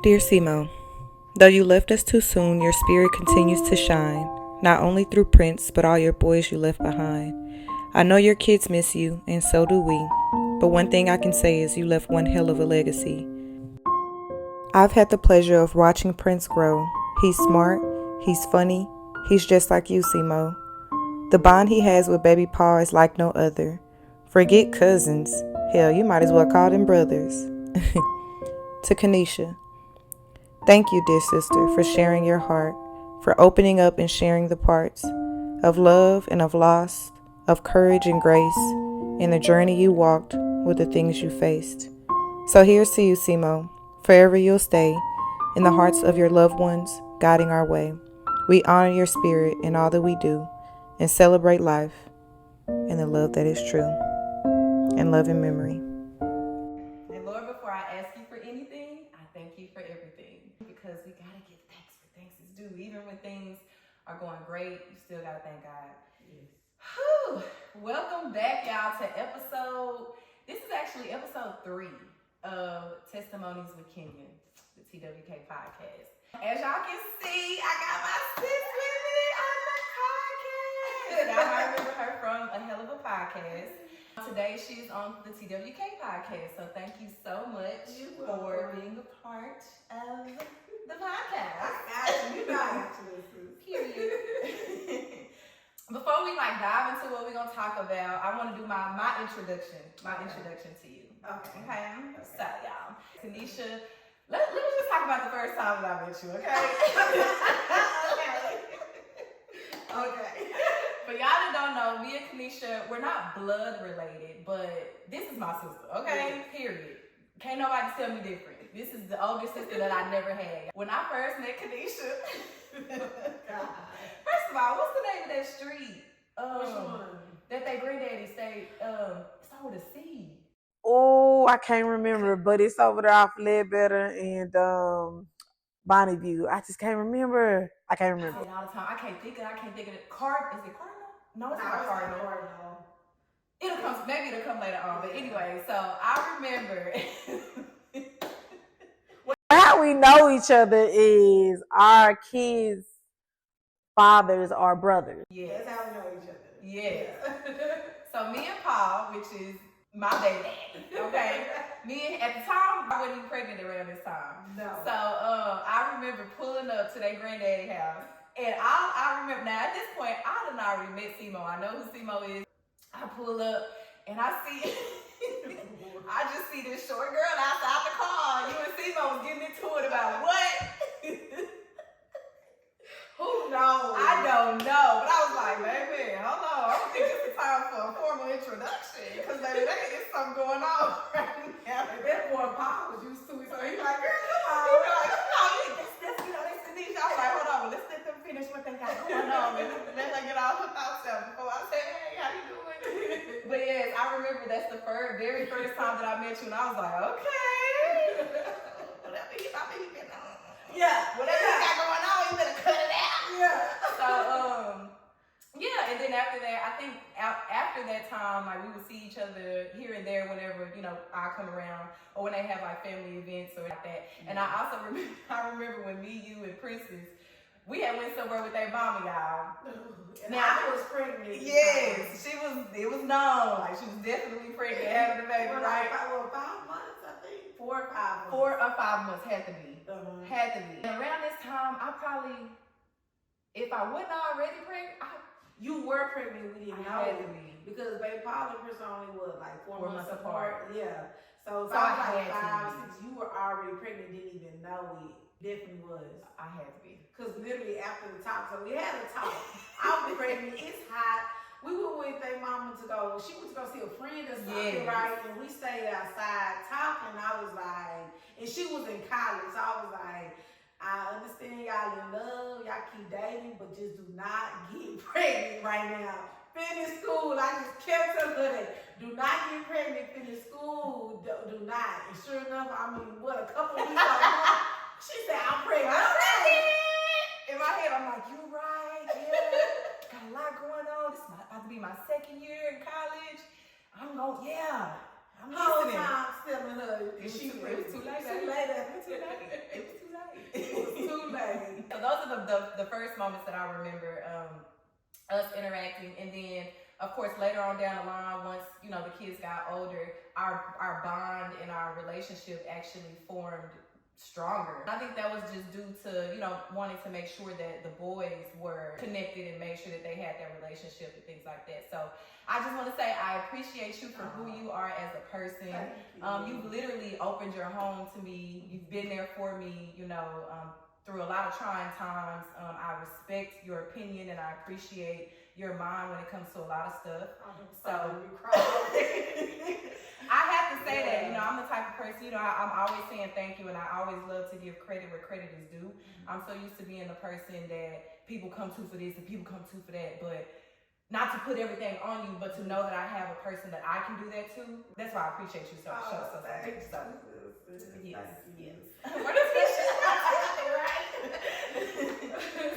Dear CMOE, though you left us too soon, your spirit continues to shine, not only through Prince, but all your boys you left behind. I know your kids miss you, and so do we, but one thing I can say is you left one hell of a legacy. I've had the pleasure of watching Prince grow. He's smart, he's funny, he's just like you, CMOE. The bond he has with baby Paul is like no other. Forget cousins. Hell, you might as well call them brothers. To CANESHIA, thank you, dear sister, for sharing your heart, for opening up and sharing the parts of love and of loss, of courage and grace, in the journey you walked with the things you faced. So here's to you, CMOE. Forever you'll stay in the hearts of your loved ones, guiding our way. We honor your spirit in all that we do and celebrate life and the love that is true. And love in memory. And Lord, before I ask you for anything, I thank you for everything. Because we got to give thanks for thanks is due. Even when things are going great, you still got to thank God. Yes. Whew. Welcome back, y'all, to this is actually episode 3 of Testimonies with Kenya, the T.W.K Podcast. As y'all can see, I got my sis with me on the podcast. Y'all might remember her from a hell of a podcast. Today she's on the T.W.K Podcast, so thank you so much for being a part of the podcast. You know I got you. Period. Before we dive into what we're gonna talk about, I want to do my introduction. Introduction to you. Okay. So y'all, CANESHIA. Let me just talk about the first time that I met you. Okay. For y'all that don't know, me and CANESHIA, we're not blood related, but this is my sister, okay? Yeah. Period. Can't nobody tell me different. This is the oldest sister that I never had. When I first met CANESHIA, first of all, what's the name of that street? Which one? That they granddaddy stayed, it's over the sea. Oh, I can't remember, but it's over there off Ledbetter and Bonneview. I just can't remember. I can't remember. I say it all the time. I can't think of it. Is it Cardinal? No, it's not Cardinal. Maybe it'll come later on. But anyway, so I remember. How we know each other is our kids' fathers are brothers. Yeah, that's how we know each other. Yeah. So me and Paul, which is my baby, okay? At the time, I wasn't even pregnant around this time. No. So I remember pulling up to their granddaddy house. And I remember, now at this point, I done already met CMOE. I know who CMOE is. I pull up and I just see this short girl outside the car. You and CMOE was getting into it about what? Who knows? I don't know. But I was like, baby, hold on. I don't think it's the time for a formal introduction. Because baby, there's something going on right now. And that boy Paul was used to it. So he's like, girl, come on. He was like, that's Tanisha. I was like, hold on. Let's let them finish what they got going on. And let her get all her thoughts out before I say, hey, how you doing? But yes, I remember that's the very first time that I met you. And I was like, okay. Whatever he been on. Yeah. Whatever he got going on, you better cut it out. Yeah. So, yeah, and then after that, I think after that time, we would see each other here and there whenever, I come around or when they have family events or like that. And I also remember when me, you, and Princess, we had went somewhere with their mama, y'all. And I was pregnant. Yes, it was known. She was definitely pregnant, having a baby, right? 5 months, I think. 4 or 5 months. 4 or 5 months, had to be. Had to be. And around this time, I probably, if I wasn't already pregnant, you were pregnant, we didn't know. Had to be. Because baby Paul and Chris only was 4 months apart. Yeah. So I was 5, 6, you were already pregnant, didn't even know it. Definitely was. I had to be. Because literally after the talk, so we had a talk. I was pregnant, it's hot. We were with their mama she went to go see a friend or something, right? And we stayed outside talking. I was like, and she was in college, so I was like, I understand y'all in love, y'all keep dating, but just do not get pregnant right now. Finish school. I just kept telling her that. Do not get pregnant, finish school. Do not. And sure enough, a couple weeks ago, she said, I'm pregnant. In my head, I'm like, you're right, yeah. Got a lot going on. This is about to be my second year in college. I'm whole time telling her. It was too late. It was too those are the first moments that I remember us interacting. And then, of course, later on down the line, once, you know, the kids got older, our bond and our relationship actually formed stronger. I think that was just due to, you know, wanting to make sure that the boys were connected and make sure that they had that relationship and things like that. So I just want to say I appreciate you for who you are as a person. You've literally opened your home to me. You've been there for me, you know, through a lot of trying times. I respect your opinion and I appreciate your mind when it comes to a lot of stuff. So I have to say that, you know, I'm the type of person, you know, I'm always saying thank you and I always love to give credit where credit is due. I'm so used to being the person that people come to for this and people come to for that, but not to put everything on you, but to know that I have a person that I can do that too. That's why I appreciate you so much. So yes. So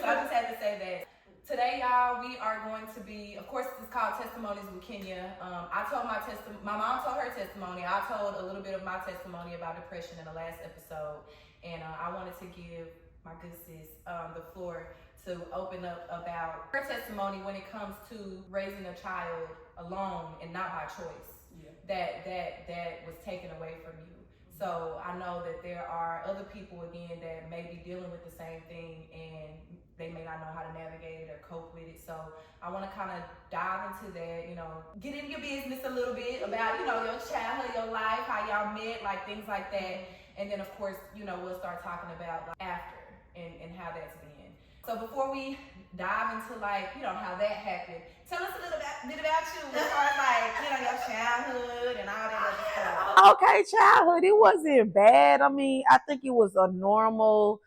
I just had to say that. Today, y'all, we are going to be, of course, it's called Testimonies with Kenya. I told my mom told her testimony. I told a little bit of my testimony about depression in the last episode. And I wanted to give my good sis the floor to open up about her testimony when it comes to raising a child alone and not by choice. Yeah. That was taken away from you. So I know that there are other people, again, that may be dealing with the same thing and they may not know how to navigate it or cope with it. So I want to kind of dive into that, you know, get in your business a little bit about, you know, your childhood, your life, how y'all met, like things like that. And then, of course, you know, we'll start talking about like, after and how that's been. So before we dive into, like, you know, how that happened, tell us a little bit about you as far as, like, you know, your childhood and all that other stuff. Okay, childhood, it wasn't bad. I mean, I think it was a normal,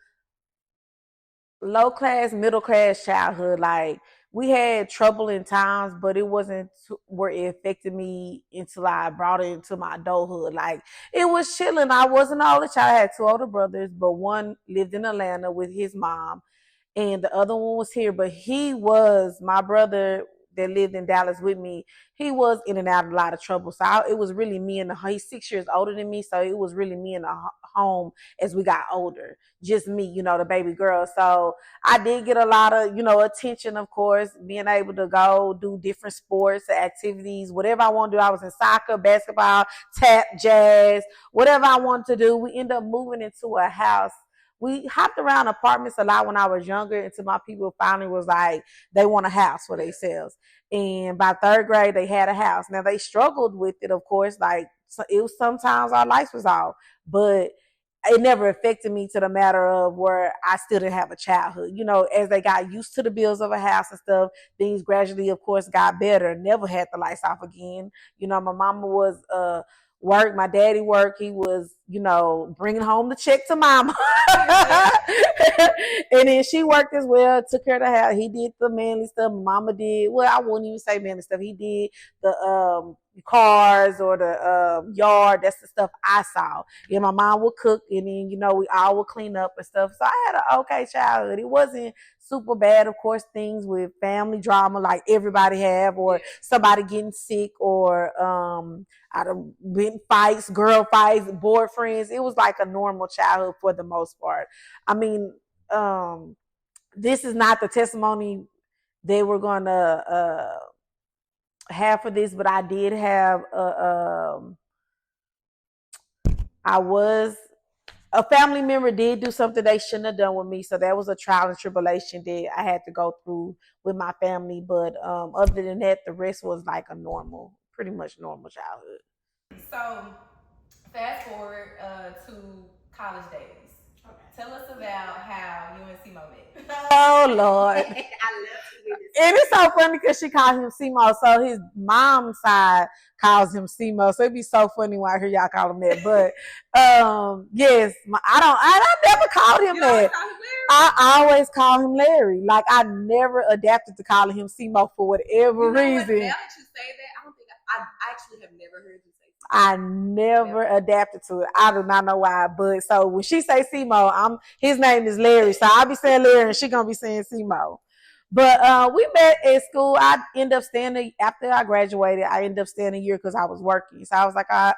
low-class, middle-class childhood. Like, we had troubling times, but it wasn't where it affected me until I brought it into my adulthood. Like, it was chilling. I wasn't the only child. I had two older brothers, but one lived in Atlanta with his mom, and the other one was here. But he was my brother that lived in Dallas with me. He was in and out of a lot of trouble. So it was really me and he's 6 years older than me. So it was really me in the home as we got older. Just me, you know, the baby girl. So I did get a lot of, you know, attention, of course, being able to go do different sports, activities, whatever I want to do. I was in soccer, basketball, tap, jazz, whatever I wanted to do. We ended up moving into a house. We hopped around apartments a lot when I was younger until my people finally was like, they want a house for themselves. And by third grade, they had a house. Now, they struggled with it, of course. Like, so it was sometimes our lights was off. But it never affected me to the matter of where I still didn't have a childhood. You know, as they got used to the bills of a house and stuff, things gradually, of course, got better. Never had the lights off again. You know, my mama was work. My daddy worked. He was, you know, bringing home the check to mama. And then she worked as well, took care of the house. He did the manly stuff. Mama did, well, I wouldn't even say manly stuff. He did the cars or the yard. That's the stuff I saw. Yeah, my mom would cook, and then, you know, we all would clean up and stuff. So I had an okay childhood. It wasn't super bad. Of course, things with family drama like everybody have, or somebody getting sick, or I'd have been fights, girl fights, boyfriends. It was like a normal childhood for the most part. I mean, this is not the testimony they were going to have for this, but I did have a family member did do something they shouldn't have done with me. So that was a trial and tribulation that I had to go through with my family. But other than that, the rest was like a normal, pretty much normal childhood. So fast forward to college days. Okay. Tell us about how you and CMOE met. Oh, Lord. I love to hear this. And it's so funny because she called him CMO. So his mom's side calls him CMO. So it'd be so funny when I hear y'all call him that. But yes, I never called him that. I always call him Larry. Like, I never adapted to calling him CMO for whatever reason. Now that you say that, I don't think I actually have never heard you say CMO. I never adapted to it. I do not know why. But so when she say CMO, his name is Larry. So I'll be saying Larry and she gonna be saying CMO. But we met at school. I ended up staying after I graduated. I ended up staying a year because I was working. So I was like, I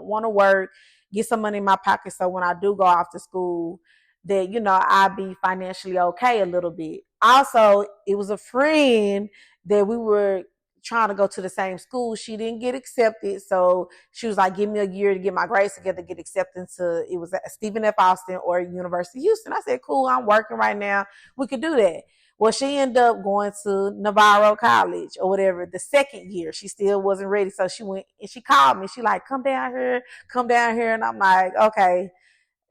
want to work, get some money in my pocket. So when I do go off to school, that, you know, I'd be financially okay a little bit. Also, it was a friend that we were trying to go to the same school. She didn't get accepted. So she was like, give me a year to get my grades together, get accepted to, it was at Stephen F. Austin or University of Houston. I said, cool, I'm working right now. We could do that. Well, she ended up going to Navarro College or whatever the second year. She still wasn't ready. So she went and she called me. She like, come down here. And I'm like, okay.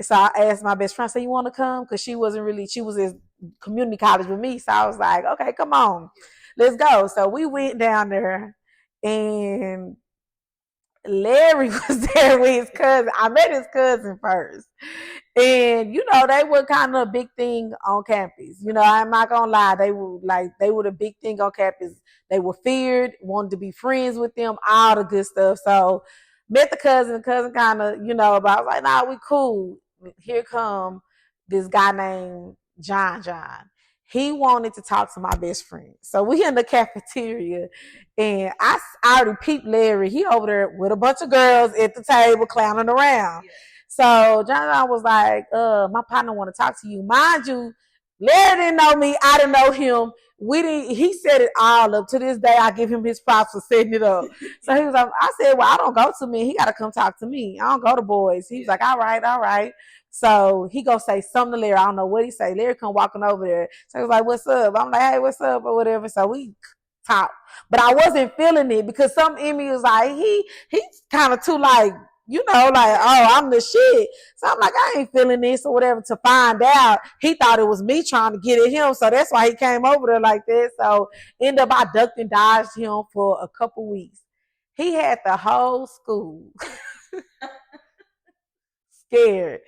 So I asked my best friend, so you want to come? Because she was in community college with me. So I was like, okay, come on, let's go. So we went down there and Larry was there with his cousin. I met his cousin first. And, you know, they were kind of a big thing on campus. You know, I'm not going to lie. They were the big thing on campus. They were feared, wanted to be friends with them, all the good stuff. So met the cousin kind of, you know, but I was like, nah, we cool. Here come this guy named John. He wanted to talk to my best friend. So we in the cafeteria and I already peeped Larry. He over there with a bunch of girls at the table clowning around. Yeah. So John was like, my partner want to talk to you. Mind you, Larry didn't know me. I didn't know him. He set it all up. To this day, I give him his props for setting it up. So he was like, I said, well, I don't go to men. He got to come talk to me. I don't go to boys. He was like, all right. So he go say something to Larry. I don't know what he say. Larry come walking over there. So he was like, what's up? I'm like, hey, what's up? Or whatever. So we talk. But I wasn't feeling it because some in me was like, he's kind of too like, you know, like, oh, I'm the shit. So I'm like, I ain't feeling this or whatever. To find out, he thought it was me trying to get at him. So that's why he came over there like that. So ended up, I ducked and dodged him for a couple weeks. He had the whole school scared,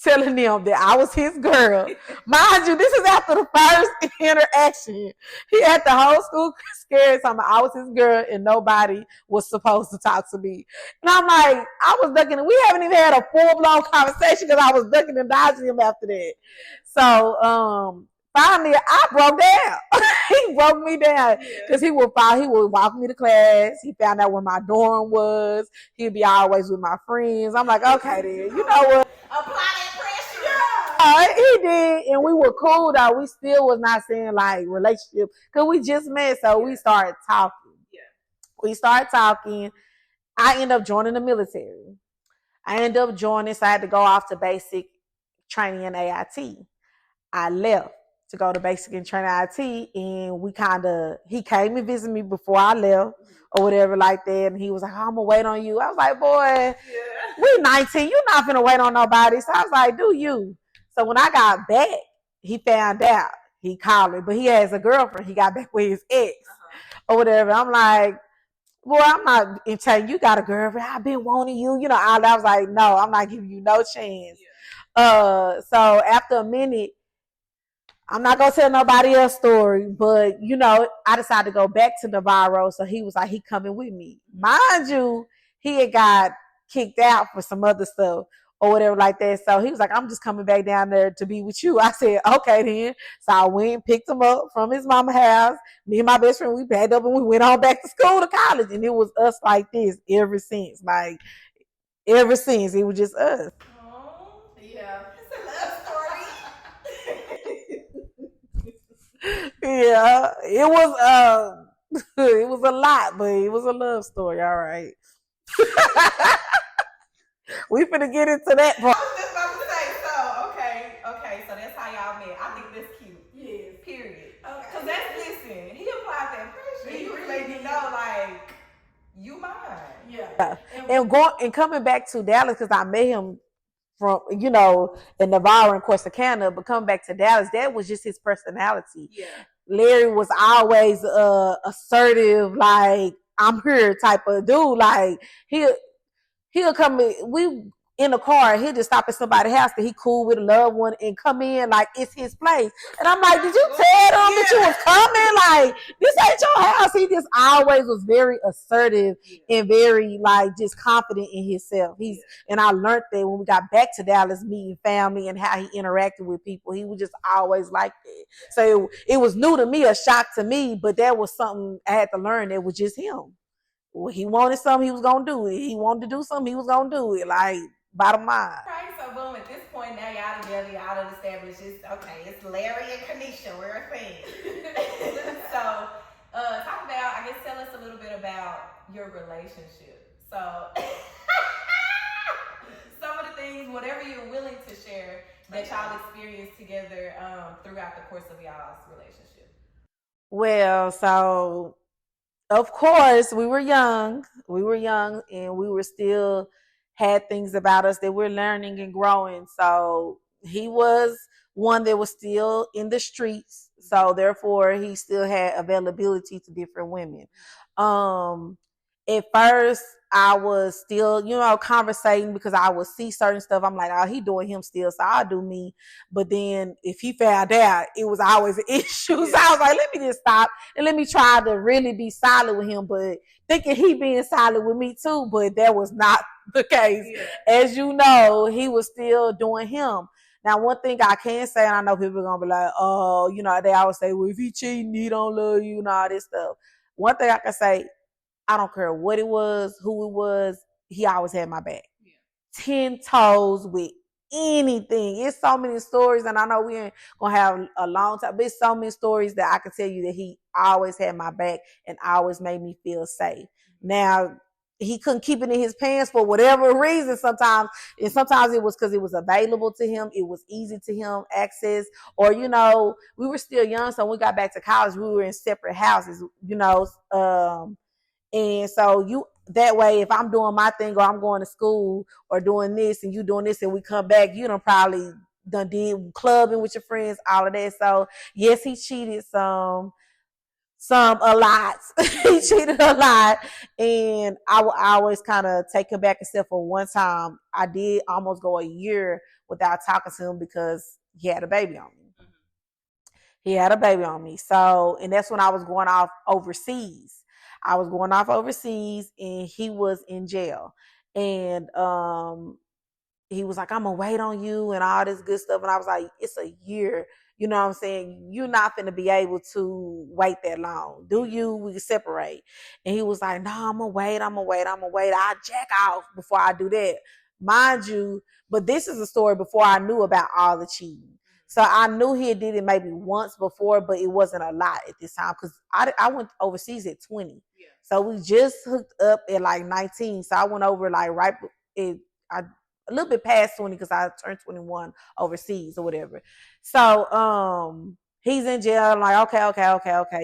telling them that I was his girl. Mind you, this is after the first interaction. He had the whole school scared, talking about I was his girl and nobody was supposed to talk to me. And I'm like, I was ducking. We haven't even had a full-blown conversation because I was ducking and dodging him after that. So finally, I broke down. He broke me down because he would walk me to class. He found out where my dorm was. He'd be always with my friends. I'm like, okay, then, you know what? Apply that pressure. He did, and we were cool though. We still was not saying like relationship because we just met, so we started talking. Yeah. We started talking. I ended up joining the military. So I had to go off to basic training in AIT. I left to go to basic and training IT, and he came and visited me before I left or whatever like that, and he was like, oh, I'm gonna wait on you. I was like, boy, we 19, you're not gonna wait on nobody. So I was like, do you? So when I got back, he found out. He called me, but he has a girlfriend. He got back with his ex or whatever. I'm like, boy, I'm not telling you got a girlfriend. I've been wanting you. You know, I was like, no, I'm not giving you no chance. So after a minute, I'm not going to tell nobody else's story, but, you know, I decided to go back to Navarro. So he was like, he coming with me. Mind you, he had got kicked out for some other stuff or whatever like that. So he was like, I'm just coming back down there to be with you. I said, okay then. So I went and picked him up from his mama's house. Me and my best friend, we packed up and we went on back to school, to college. And it was us like this ever since. Like, ever since. It was just us. Oh, yeah. It's a love story. Yeah, it was a lot, but it was a love story. All right. We finna get into that part. I was just about to say, okay, so that's how y'all met. I think that's cute. Yes. Period. Okay. Cause listen, he applied that pressure. He really didn't know, like, you mine. Yeah. And coming back to Dallas, cause I met him from, you know, in Navarro and Corsicana, but coming back to Dallas, that was just his personality. Yeah. Larry was always assertive, like, I'm here type of dude. Like, he'll come in, in the car, he'll just stop at somebody's house that he cool with, a loved one, and come in like it's his place. And I'm like, did you tell them that you was coming? Like, this ain't your house. He just always was very assertive and very, like, just confident in himself. And I learned that when we got back to Dallas, meeting family and how he interacted with people. He was just always like that. So it was new to me, a shock to me, but that was something I had to learn. That was just him. Well, he wanted something, he was gonna do it. He wanted to do something, he was gonna do it. Like, Bottom line. Right, so boom, at this point now y'all together, y'all done established it's okay, it's Larry and Kanesha, we're a thing. So talk about, I guess tell us a little bit about your relationship. So some of the things, whatever you're willing to share that y'all experienced together throughout the course of y'all's relationship. Well, so of course we were young. We were young and we were still had things about us that we're learning and growing. So he was one that was still in the streets. So therefore he still had availability to different women. Um at first I was still, conversating because I would see certain stuff. I'm like, oh, he doing him still, so I'll do me. But then if he found out, it was always an issue. So I was like, let me just stop and let me try to really be solid with him. But thinking he being solid with me too, but that was not the case. Yeah. As you know, he was still doing him. Now, one thing I can say, and I know people are going to be like, oh, they always say, well, if he cheating, he don't love you and all this stuff. One thing I can say, I don't care what it was, who it was, he always had my back. Yeah. 10 toes with anything. It's so many stories, and I know we ain't gonna have a long time, but it's so many stories that I can tell you that he always had my back and always made me feel safe. Now, he couldn't keep it in his pants for whatever reason sometimes, and sometimes it was because it was available to him, it was easy to him, access, or, we were still young, so when we got back to college, we were in separate houses, and so that way, if I'm doing my thing or I'm going to school or doing this and you doing this and we come back, you done probably done did clubbing with your friends, all of that. So yes, he cheated a lot. He cheated a lot. And I will always kind of take him back, except for one time I did almost go a year without talking to him because he had a baby on me. Mm-hmm. He had a baby on me. So, and that's when I was going off overseas. I was going off overseas and he was in jail. And he was like, I'm going to wait on you and all this good stuff. And I was like, it's a year. You know what I'm saying? You're not going to be able to wait that long. Do you? We can separate. And he was like, no, I'm going to wait. I jack off before I do that. Mind you, but this is a story before I knew about all the cheating. So I knew he did it maybe once before, but it wasn't a lot at this time because I went overseas at 20. Yeah. So we just hooked up at like 19. So I went over like a little bit past 20 because I turned 21 overseas or whatever. So he's in jail. I'm like, okay,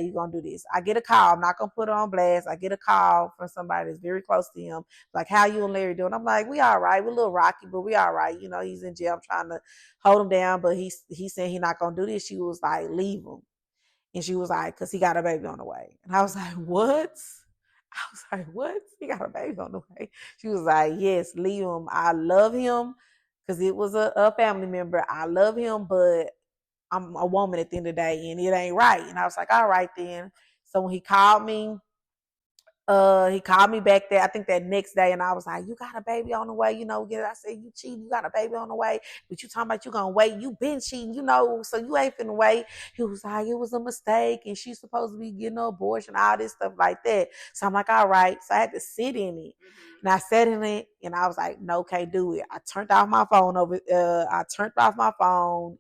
you're going to do this. I get a call. I'm not going to put it on blast. I get a call from somebody that's very close to him. Like, how you and Larry doing? I'm like, we all right. We're a little rocky, but we all right. He's in jail. I'm trying to hold him down, but he said he's not going to do this. She was like, leave him. And she was like, because he got a baby on the way. And I was like, what? He got a baby on the way. She was like, yes, leave him. I love him because it was a family member. I love him, but I'm a woman at the end of the day and it ain't right. And I was like, all right then. So when he called me back there, I think that next day, and I was like, you got a baby on the way, I said, you cheating, you got a baby on the way, but you talking about you gonna wait, you been cheating, so you ain't finna wait. He was like, it was a mistake, and she's supposed to be getting an abortion, all this stuff like that. So I'm like, all right. So I had to sit in it. Mm-hmm. And I sat in it, and I was like, no, can't do it. I turned off my phone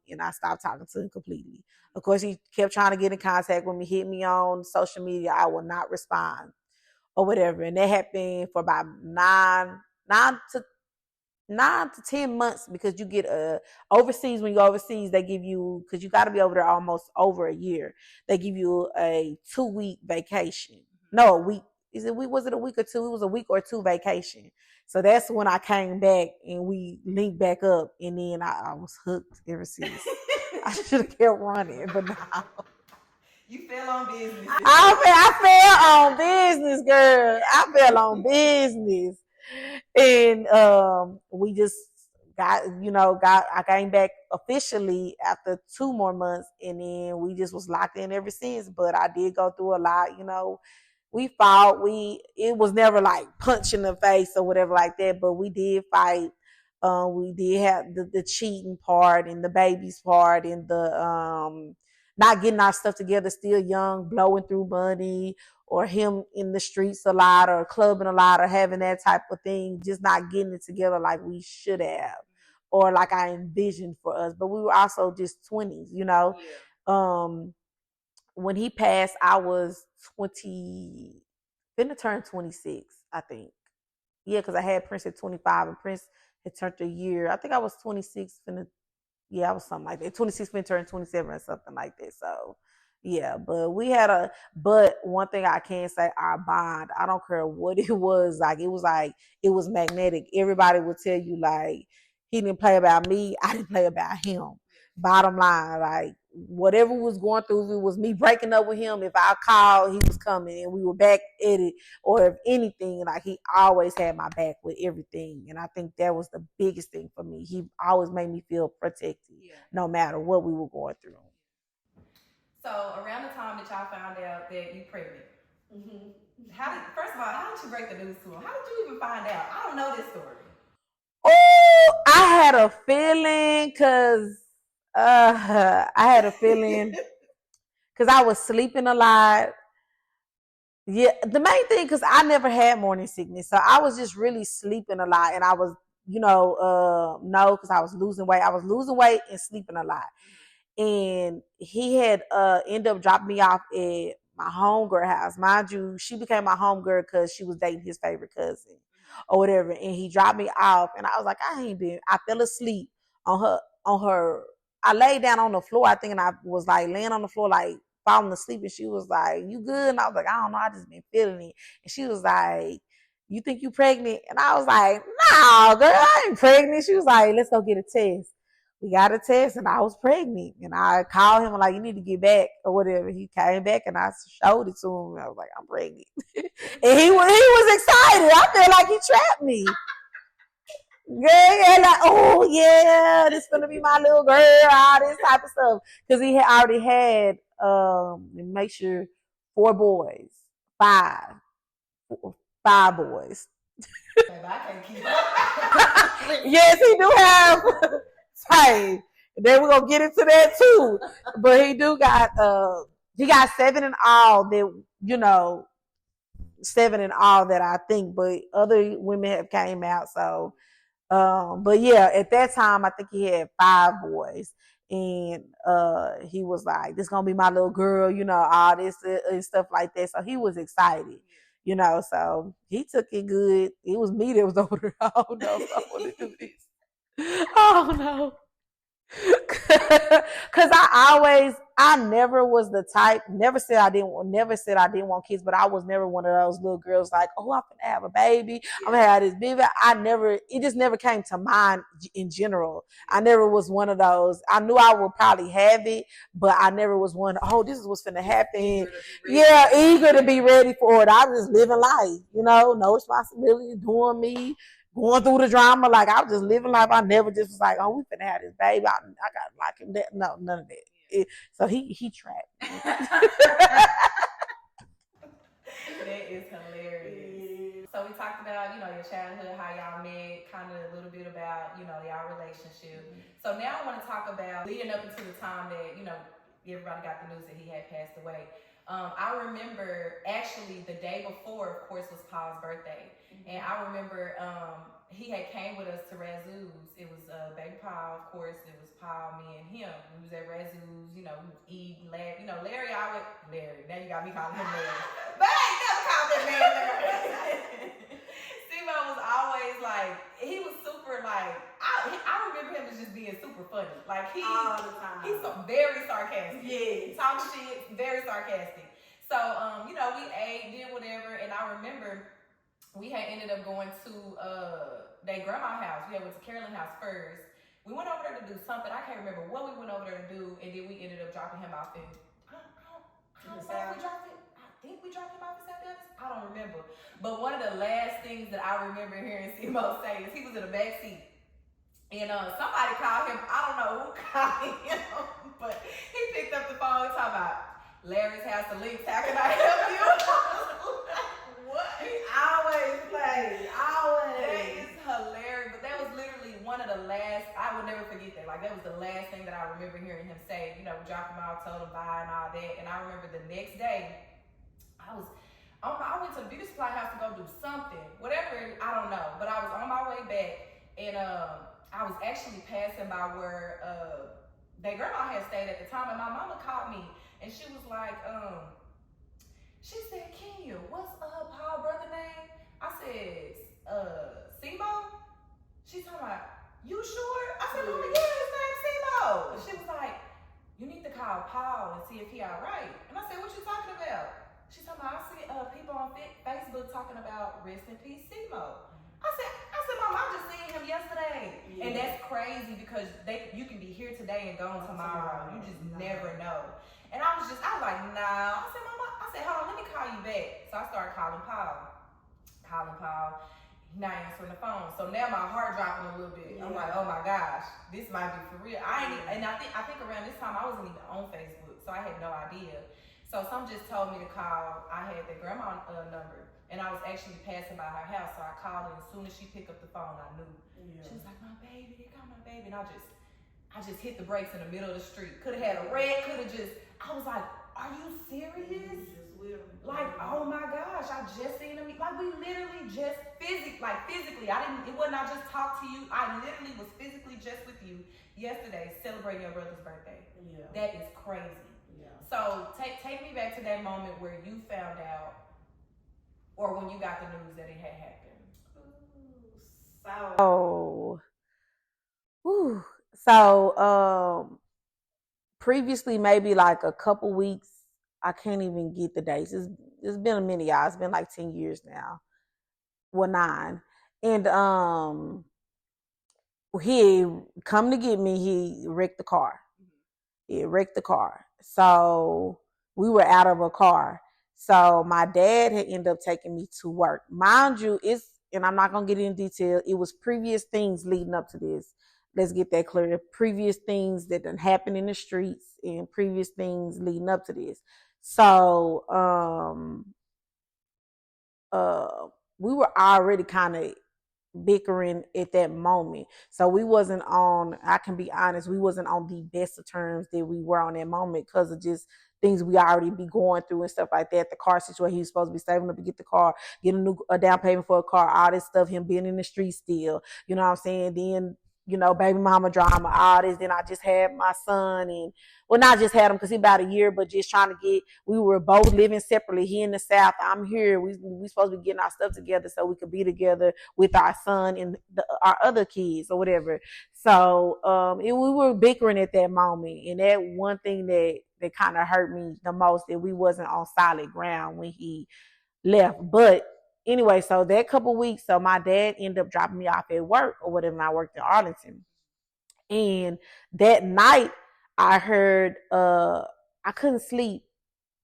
and I stopped talking to him completely. Of course, he kept trying to get in contact with me, hit me on social media. I will not respond or whatever. And that happened for about nine to 10 months because you get overseas. When you go overseas, they give you, because you got to be over there almost over a year, they give you a 2-week vacation. No, a week. Was it a week or two? It was a week or two vacation. So that's when I came back and we linked back up, and then I was hooked ever since. I should have kept running, but now. You fell on business. I fell on business, girl. I fell on business. And we just I came back officially after 2 more months, and then we just was locked in ever since. But I did go through a lot, we fought. It was never like punch in the face or whatever like that, but we did fight. We did have the cheating part and the babies part and the not getting our stuff together, still young, blowing through money, or him in the streets a lot, or clubbing a lot, or having that type of thing, just not getting it together like we should have, or like I envisioned for us. But we were also just 20s, you know. When he passed, I was 20, finna turn 26, I think. Yeah, because I had Prince at 25, and Prince had turned a year. I think I was 26, finna, yeah, I was something like that. 26, finna turn 27 or something like that. So, yeah, but but one thing I can say, our bond, I don't care what it was, it was magnetic. Everybody would tell you, like, he didn't play about me, I didn't play about him. Bottom line, like, whatever was going through, if it was me breaking up with him, if I called, he was coming and we were back at it, or if anything, like, he always had my back with everything. And I think that was the biggest thing for me. He always made me feel protected, no matter what we were going through. So around the time that y'all found out that you pregnant, first of all, how did you break the news to him? How did you even find out? I don't know this story. Oh, I had a feeling because I was sleeping a lot. Yeah, the main thing, because I never had morning sickness, so I was just really sleeping a lot, and I was, because I was losing weight. I was losing weight and sleeping a lot, and he had ended up dropping me off at my homegirl house. Mind you, she became my homegirl because she was dating his favorite cousin or whatever, and he dropped me off, and I was like, I fell asleep on her. I laid down on the floor, I think, and I was like laying on the floor, like falling asleep, and she was like, "You good?" And I was like, "I don't know, I just been feeling it." And she was like, "You think you pregnant?" And I was like, "No, girl, I ain't pregnant." She was like, "Let's go get a test." We got a test, and I was pregnant. And I called him, like, "You need to get back," or whatever. He came back, and I showed it to him. I was like, "I'm pregnant." And he was excited. I felt like he trapped me. Yeah, like, oh yeah, this is gonna be my little girl, all this type of stuff. Because he had already had, make sure, 4 boys, 5 boys. Yes, he do have. Hey, then we're gonna get into that too. But he got 7 in all that, 7 in all that I think. But other women have came out, so. But yeah, at that time, I think he had 5 boys, and he was like, "This gonna be my little girl," all this and stuff like that. So he was excited, So he took it good. It was me that was over there. I don't know if I want to do this. Oh no. Cause I never was the type, never said I didn't want kids, but I was never one of those little girls like, "Oh, I'm gonna have a baby, I'm gonna have this baby." It just never came to mind in general. I never was one of those. I knew I would probably have it, but I never was one, "Oh, this is what's gonna happen." Eager to be ready for it. I was just living life, no responsibility, doing me. Going through the drama, like I was just living life. I never just was like, "Oh, we finna have this baby. I got like him." No, none of that. So he trapped. That is hilarious. So we talked about, your childhood, how y'all met, kind of a little bit about, y'all relationship. So now I want to talk about leading up into the time that, everybody got the news that he had passed away. I remember actually the day before, of course, was Paul's birthday. And I remember he had came with us to Razoo's. It was baby Paul, of course. It was Paul, me, and him. We was at Razoo's, we was eating, Larry, Larry. Now you got me calling him Larry. But I ain't never called that man Larry. Steve was always like, he was super like, I remember him as just being super funny. Like all the time. He's very sarcastic. Yeah. Talk shit, very sarcastic. So, we ate, did whatever, and I remember we had ended up going to their grandma's house. We went to Carolyn's house first. We went over there to do something. I can't remember what we went over there to do, and then we ended up dropping him off in. I don't know if we dropped it. I think we dropped him off in St. Dennis. I don't remember. But one of the last things that I remember hearing CMOE say is he was in the back seat. And somebody called him. I don't know who called him, but he picked up the phone and talking about Larry's house, the links. How can I help you? What? He always plays. Always. That is hilarious. But that was literally one of the last. I would never forget that. Like, that was the last thing that I remember hearing him say. You know, we dropped him off, told him bye and all that. And I remember the next day, I went to the beauty supply house to go do something. Whatever, I don't know. But I was on my way back, and I was actually passing by where their grandma had stayed at the time. And my mama called me, and she was like, she said, Kenya, what's Paul brother name? I said, CMOE? She's talking about, you sure? I said, Mama, yeah, his name's CMOE. And she was like, you need to call Paul and see if he all right. And I said, what you talking about? She's talking about, I see people on Facebook talking about rest in peace CMOE. I said, Mom, I just seen him yesterday. Yeah. And that's crazy because you can be here today and gone tomorrow. You just never know. And I was like, nah. I said, Mama, hold on, let me call you back. So I started calling Paul. He's not answering the phone. So now my heart dropping a little bit. Yeah. I'm like, oh my gosh, this might be for real. I think around this time I wasn't even on Facebook, so I had no idea. So some just told me to call. I had the grandma number, and I was actually passing by her house, so I called her. And as soon as she picked up the phone, I knew. Yeah. She was like, my baby, they got my baby. And I just hit the brakes in the middle of the street. Could have had a red, I was like, are you serious? Like, oh my gosh, I just seen him. Like, we literally just physically, it wasn't I just talked to you. I literally was physically just with you yesterday celebrating your brother's birthday. Yeah. That is crazy. Yeah. So take me back to that moment where you found out, or when you got the news that it had happened. So previously, maybe like a couple weeks, I can't even get the dates. It's been a minute, y'all. It's been like 10 years now. Well, 9. And he come to get me, he wrecked the car. So we were out of a car. So my dad had ended up taking me to work. Mind you, and I'm not going to get in detail, it was previous things leading up to this. Let's get that clear. Previous things that done happened in the streets and previous things leading up to this. So we were already kind of bickering at that moment. So we wasn't on, I can be honest, we wasn't on the best of terms that we were on that moment because of just things we already be going through and stuff like that. The car situation, he was supposed to be saving up to get the car, get a down payment for a car, all this stuff, him being in the street still, you know what I'm saying? Then, you know, baby mama drama, all this. Then I just had my son, and well, not just had him because he about a year, but just trying to we were both living separately. He in the South, I'm here. We supposed to be getting our stuff together so we could be together with our son and our other kids or whatever. So we were bickering at that moment, and that one thing that kind of hurt me the most, that we wasn't on solid ground when he left. But anyway, so that couple weeks, so my dad ended up dropping me off at work or whatever, and I worked in Arlington. And that night, I heard, I couldn't sleep,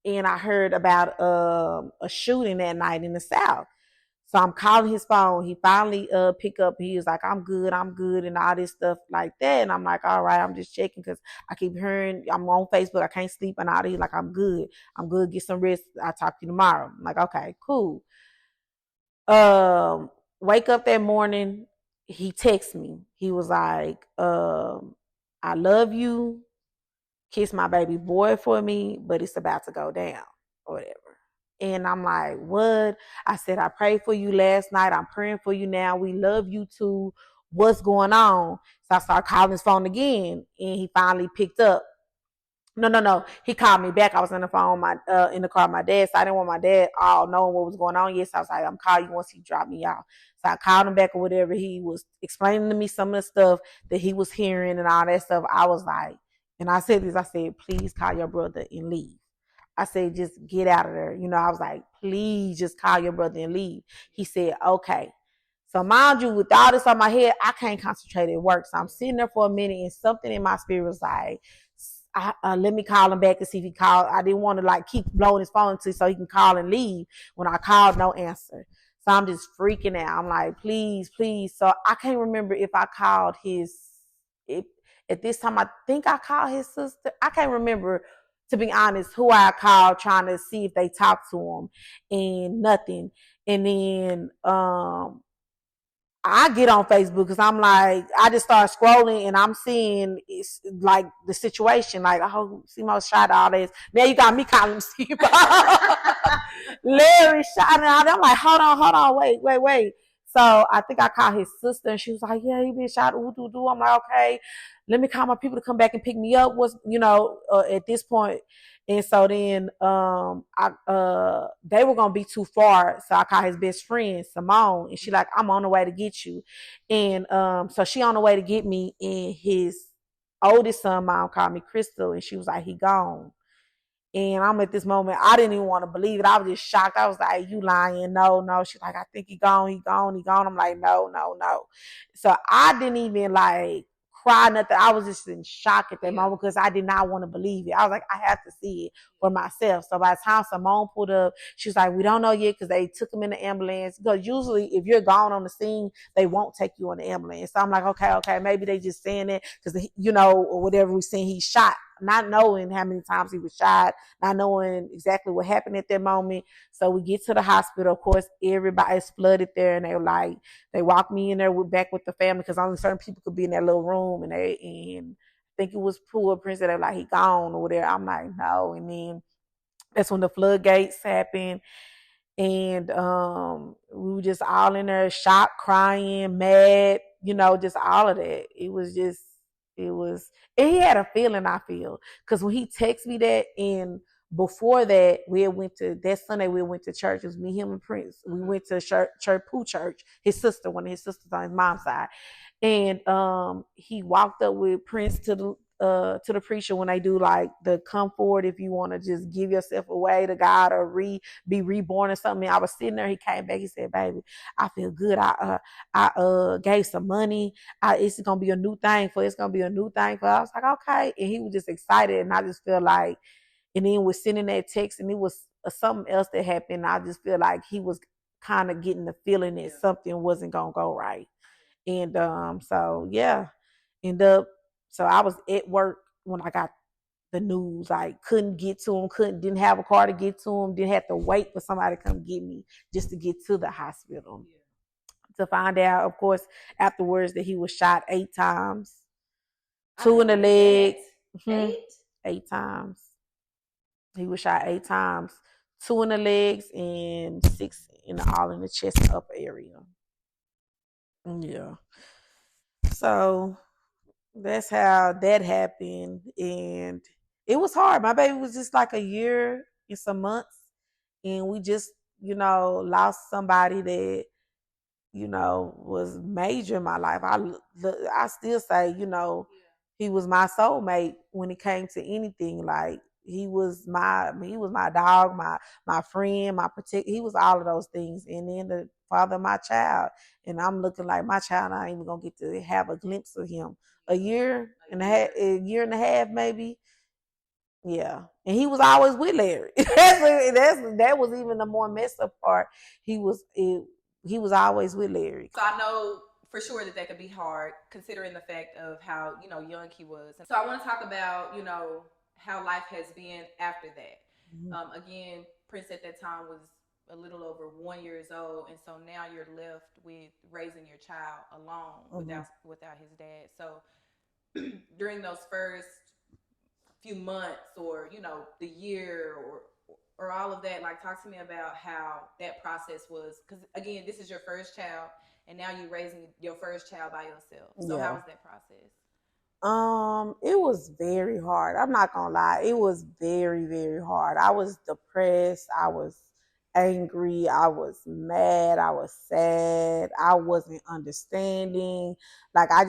and I heard about a shooting that night in the South. So I'm calling his phone. He finally picked up. He was like, I'm good, and all this stuff like that. And I'm like, all right, I'm just checking because I keep hearing, I'm on Facebook, I can't sleep and all that. He's like, I'm good, get some rest. I'll talk to you tomorrow. I'm like, okay, cool. Wake up that morning, he texts me. He was like, I love you. Kiss my baby boy for me, but it's about to go down or whatever. And I'm like, what? I said, I prayed for you last night. I'm praying for you now. We love you too. What's going on? So I started calling his phone again, and he finally picked up. No. He called me back. I was on the phone, in the car with my dad. So I didn't want my dad all knowing what was going on yet. So I was like, I'm calling you once he dropped me off. So I called him back or whatever. He was explaining to me some of the stuff that he was hearing and all that stuff. I was like, and I said this, I said, please call your brother and leave. I said, just get out of there. You know, I was like, please just call your brother and leave. He said, okay. So mind you, with all this on my head, I can't concentrate at work. So I'm sitting there for a minute, and something in my spirit was like, let me call him back to see if he called. I didn't want to like keep blowing his phone so he can call and leave. When I called, no answer. So I'm just freaking out. I'm like, please. So I can't remember if I called at this time, I think I called his sister. I can't remember, to be honest, who I called trying to see if they talked to him, and nothing. And then I I get on Facebook because I'm like, I just start scrolling and I'm seeing it's like the situation, like, oh, CMO shot all this. Now you got me calling CMO. Larry shot out. I'm like, hold on, wait. So I think I called his sister and she was like, yeah, he been shot. I'm like, okay, let me call my people to come back and pick me up. At this point. And so then they were gonna be too far. So I called his best friend, Simone, and she like, I'm on the way to get you. And so she on the way to get me, and his oldest son, mom, called me Crystal, and she was like, he gone. And I'm at this moment, I didn't even want to believe it. I was just shocked. I was like, you lying. No. She's like, I think he gone. I'm like, no. So I didn't even like cry, nothing. I was just in shock at that moment because I did not want to believe it. I was like, I have to see it for myself. So by the time Simone pulled up, she was like, we don't know yet because they took him in the ambulance. Because usually if you're gone on the scene, they won't take you on the ambulance. So I'm like, okay, maybe they just saying it because, or whatever we seen, he shot. Not knowing how many times he was shot, not knowing exactly what happened at that moment. So we get to the hospital. Of course, everybody's flooded there, and they walked me in there back with the family because only certain people could be in that little room. And I think it was poor Prince that they were like, he gone or whatever. I'm like, no. And then that's when the floodgates happened. And we were just all in there, shocked, crying, mad, just all of that. And he had a feeling, I feel, because when he texted me that, and before that, that Sunday we went to church. It was me, him, and Prince. We went to church, his sister, one of his sisters on his mom's side. And he walked up with Prince to the preacher when they do like the come forward if you want to just give yourself away to God or be reborn or something. I was sitting there. He came back. He said, "Baby, I feel good. I gave some money. It's gonna be a new thing for. It's gonna be a new thing for." I was like, okay, and he was just excited, and I just feel like, and then we're sending that text, and it was something else that happened. I just feel like he was kind of getting the feeling that something wasn't gonna go right. And so yeah, so I was at work when I got the news. Like couldn't get to him, didn't have a car to get to him, didn't have to wait for somebody to come get me just to get to the hospital. To find out, of course, afterwards that he was shot 8 times, 2 in the leg. 8 times. He was shot 8 times, 2 in the legs and 6 all in the chest and upper area. Yeah. So that's how that happened. And it was hard. My baby was just like a year and some months. And we just, lost somebody that, was major in my life. I still say, he was my soulmate when it came to anything. Like he was my dog, my friend, my protect. He was all of those things. And then the father of my child. And I'm looking like my child, I ain't even gonna get to have a glimpse of him. A year and a half, maybe. Yeah. And he was always with Larry. That was even the more messed up part. He was always with Larry. So I know for sure that could be hard considering the fact of how, young he was. So I want to talk about, how life has been after that. Mm-hmm. Again, Prince at that time was a little over 1 year old, and so now you're left with raising your child alone. Mm-hmm. without his dad. So during those first few months or the year or all of that, like talk to me about how that process was, because again, this is your first child and now you're raising your first child by yourself. So how was that process? It was very hard. I'm not gonna lie, it was very, very hard. I was depressed, I was angry, I was mad, I was sad, I wasn't understanding. Like I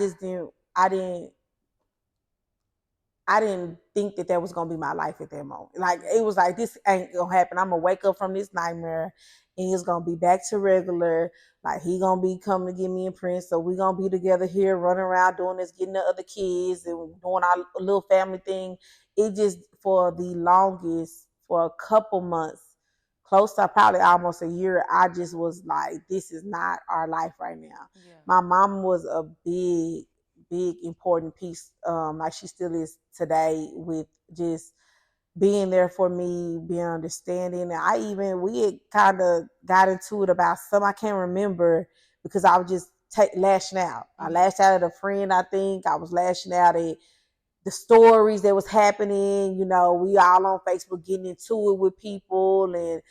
didn't think that was going to be my life at that moment. Like, it was like, this ain't going to happen. I'm going to wake up from this nightmare and it's going to be back to regular. Like, he going to be coming to get me and Prince. So we going to be together here, running around doing this, getting the other kids and doing our little family thing. It just, for the longest, for a couple months, close to probably almost a year, I just was like, this is not our life right now. Yeah. My mom was a big important piece, like she still is today, with just being there for me, being understanding. And we had kind of got into it about some, I can't remember, because I was just lashing out. I lashed out at a friend, I think. I was lashing out at the stories that was happening. You know, we all on Facebook getting into it with people and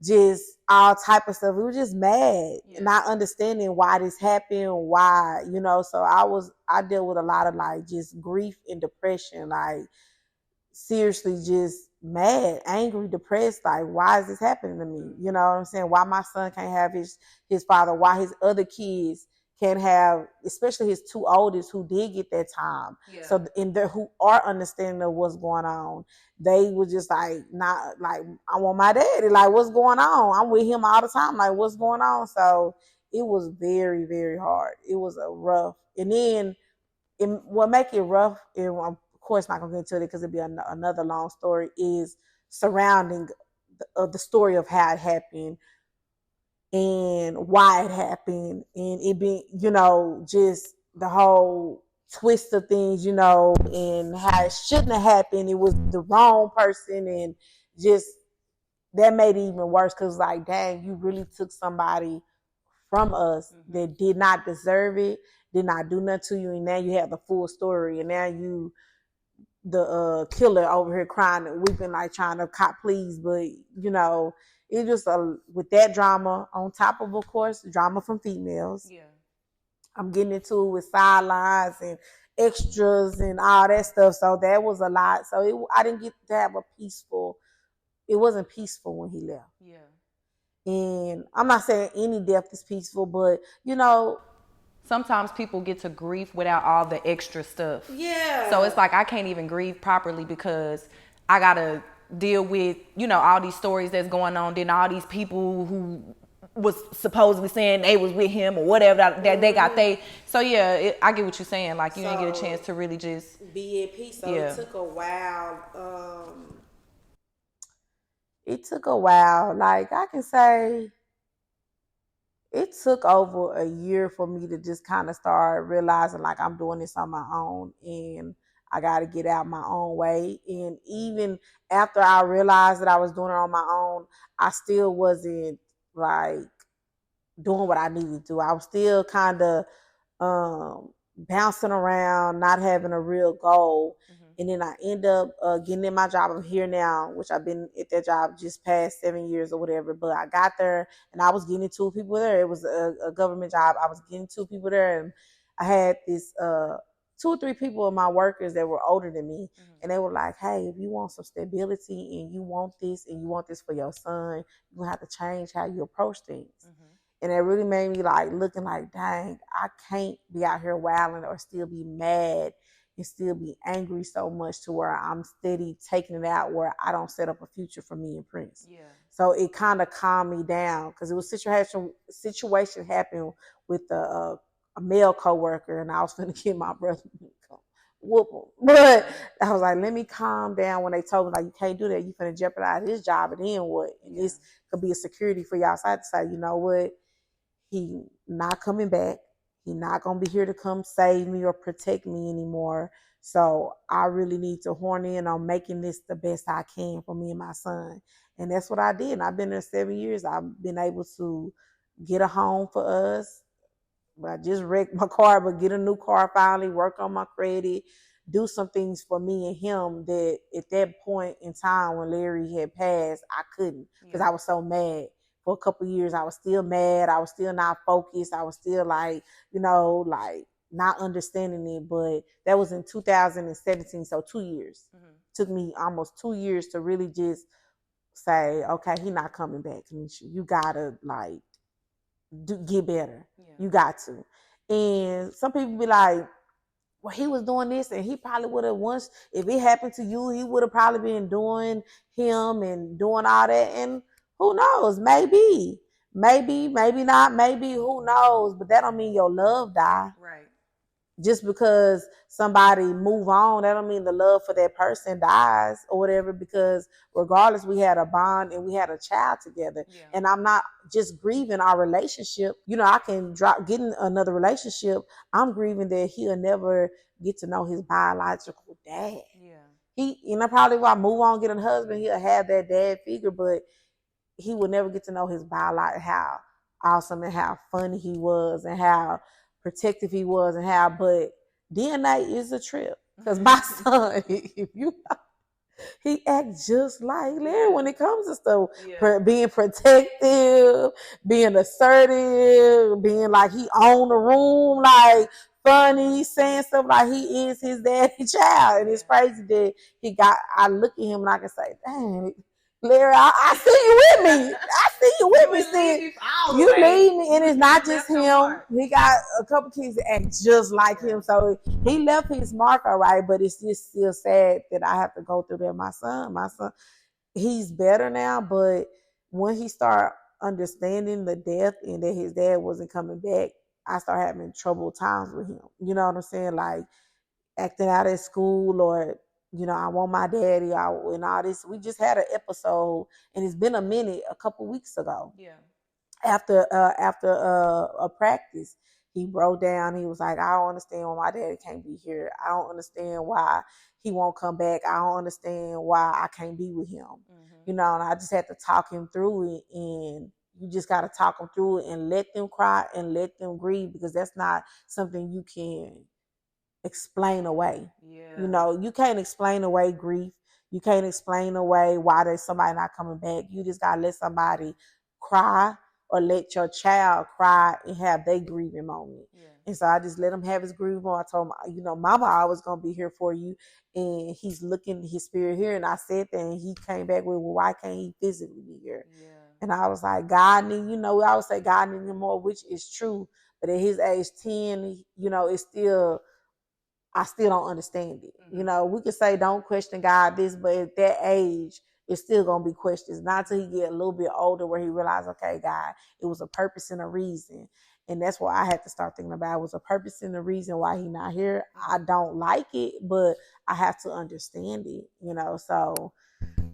just all type of stuff. We were just mad, not understanding why this happened, why, you know. So I dealt with a lot of like just grief and depression, like seriously just mad, angry, depressed, like why is this happening to me? You know what I'm saying? Why my son can't have his father, why his other kids can't have, especially his two oldest who did get that time. So in there who are understanding of what's going on, they were just like, not like, I want my daddy, like what's going on? I'm with him all the time, like what's going on? So it was very, very hard. It was a rough, and then what make it rough, and I'm of course not gonna get into it because it'd be another long story, is surrounding the story of how it happened and why it happened, and it being, you know, just the whole twist of things, you know, and how it shouldn't have happened. It was the wrong person, and just that made it even worse because, like, dang, you really took somebody from us that did not deserve it, did not do nothing to you, and now you have the full story, and now you the killer over here crying and weeping, like trying to cop please. But you know, it just with that drama on top of course drama from females. I'm getting into it with sidelines and extras and all that stuff, so that was a lot. So I didn't get to have it wasn't peaceful when he left. And I'm not saying any death is peaceful, but you know, sometimes people get to grief without all the extra stuff. So it's like I can't even grieve properly because I gotta deal with, you know, all these stories that's going on. Then all these people who was supposedly saying they was with him or whatever that they got So yeah, I get what you're saying. Like you didn't get a chance to really just be at peace. So it took a while. It took a while. Like I can say, it took over a year for me to just kind of start realizing like I'm doing this on my own and I got to get out my own way. And even after I realized that I was doing it on my own, I still wasn't like doing what I needed to do. I was still kind of bouncing around, not having a real goal. And then I end up getting in my job. I'm here now, which I've been at that job just past 7 years or whatever. But I got there and I was getting 2 people there. It was a government job. I was getting 2 people there. And I had this 2 or 3 people of my workers that were older than me. And they were like, hey, if you want some stability and you want this for your son, you're going to have to change how you approach things. And it really made me like looking like, dang, I can't be out here wilding or still be mad and still be angry so much to where I'm steady taking it out where I don't set up a future for me and Prince. So it kind of calmed me down because it was situation happened with a male coworker, and I was going to get my brother whoop him. But I was like, let me calm down when they told me like, you can't do that. You're going to jeopardize his job, and then what? And this could be a security for y'all. So I had to say, you know what? He not coming back. He not going to be here to come save me or protect me anymore. So I really need to horn in on making this the best I can for me and my son. And that's what I did. And I've been there 7 years. I've been able to get a home for us. I just wrecked my car, but get a new car finally, work on my credit, do some things for me and him that at that point in time when Larry had passed, I couldn't because I was so mad. For a couple of years, I was still mad. I was still not focused. I was still like, you know, like not understanding it. But that was in 2017, so 2 years. Took me almost 2 years to really just say, okay, he not coming back, Kanesha. You gotta like get better. You got to. And some people be like, well, he was doing this and he probably would have once, if it happened to you, he would have probably been doing him and doing all that. And who knows? Maybe, maybe not. Maybe, who knows? But that don't mean your love die. Right. Just because somebody move on, that don't mean the love for that person dies or whatever, because regardless, we had a bond and we had a child together. And I'm not just grieving our relationship. You know, I can get in another relationship. I'm grieving that he'll never get to know his biological dad. And I probably will move on, get a husband, he'll have that dad figure, but he will never get to know his biological, how awesome and how funny he was and how protective he was and how, but DNA is a trip. Because my son, if you he acts just like Larry when it comes to stuff. Being protective, being assertive, being like he own the room, like funny, saying stuff like he is his daddy child. And it's crazy that I look at him and I can say, dang, Larry, I see you with me. I see you with me still. You leave me, and it's not just him. He got a couple kids that act just like him. So he left his mark, all right, but it's just still sad that I have to go through that. My son, he's better now, but when he started understanding the death and that his dad wasn't coming back, I started having troubled times with him. You know what I'm saying? Like acting out at school, or I want my daddy out and all this. We just had an episode, and it's been a minute, a couple weeks ago. Yeah. After a practice, he broke down. He was like, I don't understand why my daddy can't be here. I don't understand why he won't come back. I don't understand why I can't be with him. Mm-hmm. And I just had to talk him through it, and you just got to talk them through it and let them cry and let them grieve, because that's not something you can explain away. Yeah. You can't explain away grief. You can't explain away why there's somebody not coming back. You just got to let somebody cry, or let your child cry and have their grieving moment. Yeah. And so I just let him have his grieving moment. I told him, Mama always going to be here for you. And he's looking his spirit here. And I said that, and he came back with, well, why can't he physically be here? Yeah. And I was like, God need, we always say God needs him more, which is true. But at his age 10, it's still, I still don't understand it. Mm-hmm. We could say don't question God this, but at that age, it's still going to be questions. Not till he get a little bit older where he realized, okay, God, it was a purpose and a reason. And that's what I had to start thinking about. It was a purpose and a reason why he not here. I don't like it, but I have to understand it, So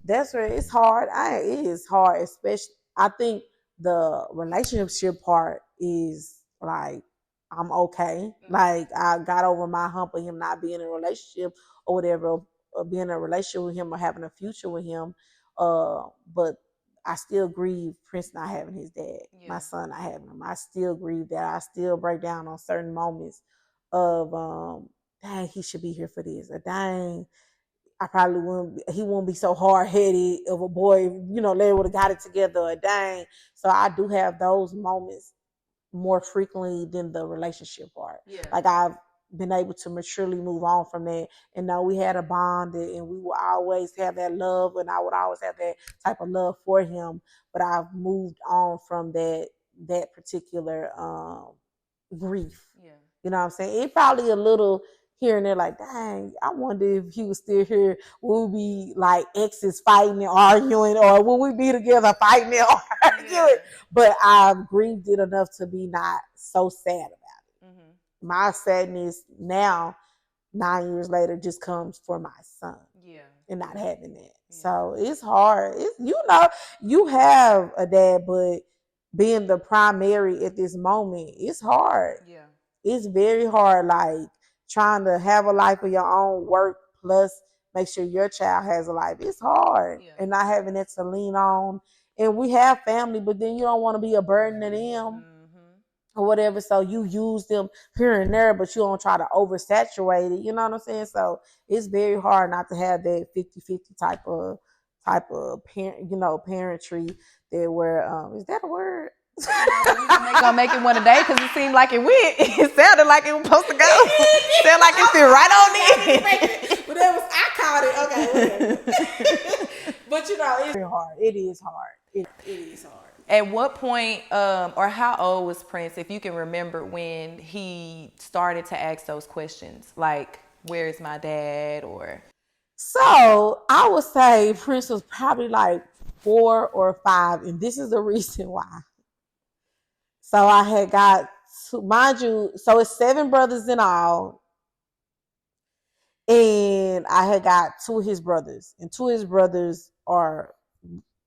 that's where it's hard. It is hard, especially, I think the relationship part is like, I'm okay. Like, I got over my hump of him not being in a relationship or whatever, or being in a relationship with him or having a future with him. But I still grieve Prince not having his dad, my son not having him. I still grieve that. I still break down on certain moments of, dang, he should be here for this. Or dang, I probably he wouldn't be so hard-headed of a boy, Larry would have got it together. Or dang. So I do have those moments more frequently than the relationship part. Yeah. Like, I've been able to maturely move on from that, and now we had a bond, and we will always have that love, and I would always have that type of love for him. But I've moved on from that particular grief. Yeah. You know what I'm saying? It probably a little here and there, like, dang, I wonder if he was still here, would we be like exes fighting and arguing, or would we be together fighting and arguing? Yeah. But I've grieved it enough to be not so sad about it. Mm-hmm. My sadness now, 9 years later, just comes for my son. Yeah. And not having that. Yeah. So it's hard. You have a dad, but being the primary at this moment, it's hard. Yeah. It's very hard, like trying to have a life of your own, work plus make sure your child has a life. It's hard. Yeah. And not having that to lean on. And we have family, but then you don't want to be a burden to them. Mm-hmm. Or whatever. So you use them here and there, but you don't try to oversaturate it. You know what I'm saying? So it's very hard not to have that 50-50 type of parent, parentry there where, is that a word? We're gonna make it one today because it seemed like it went. It sounded like it was supposed to go. Sounded like it fit right on in. But I called it. Okay. But it's very hard. It is hard. It is hard. At what point, or how old was Prince, if you can remember, when he started to ask those questions, like, where is my dad? Or so I would say Prince was probably like 4 or 5, and this is the reason why. So I had got, mind you, so it's 7 brothers in all. And I had got 2 of his brothers. And 2 of his brothers are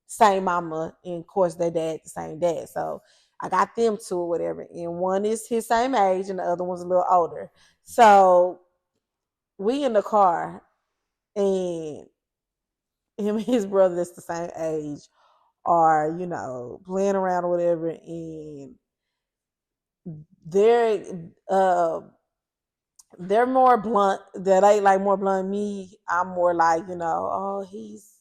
same mama. And of course, their dad, the same dad. So I got them 2 or whatever. And one is his same age and the other one's a little older. So we in the car, and him and his brother that's the same age are, playing around or whatever. And they're they're more blunt. That ain't like more blunt. Me, I'm more like, oh, he's,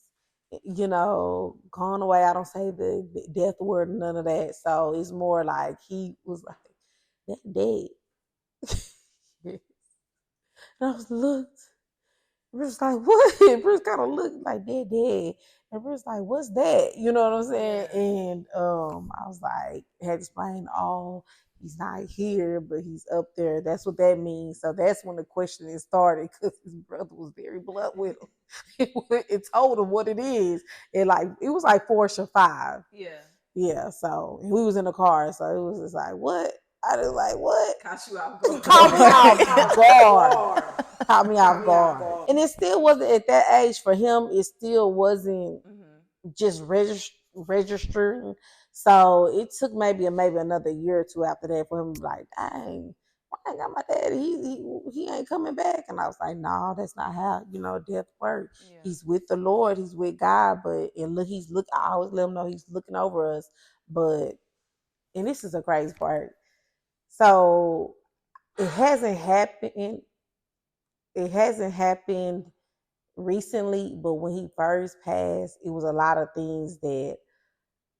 gone away. I don't say the death word, none of that. So it's more like he was like that dead. And I was looked. Bruce like, what? Bruce kind of looked like dead, dead. And Bruce like, what's that? You know what I'm saying? Yeah. And I was like, had to explain, oh, he's not here, but he's up there. That's what that means. So that's when the questioning started, because his brother was very blunt with him. It told him what it is. And like, it was like 4 or 5. Yeah. Yeah. So we was in the car. So it was just like, what? I was like, what? Caught you off guard. Caught me off guard. Caught me off guard. And it still wasn't at that age for him. It still wasn't just registering. So it took maybe another year or 2 after that for him to be like, dang, why I got my dad? He ain't coming back. And I was like, no, that's not how death works. Yeah. He's with the Lord. He's with God. But I always let him know he's looking over us. And this is a crazy part. So it hasn't happened. It hasn't happened recently, but when he first passed, it was a lot of things that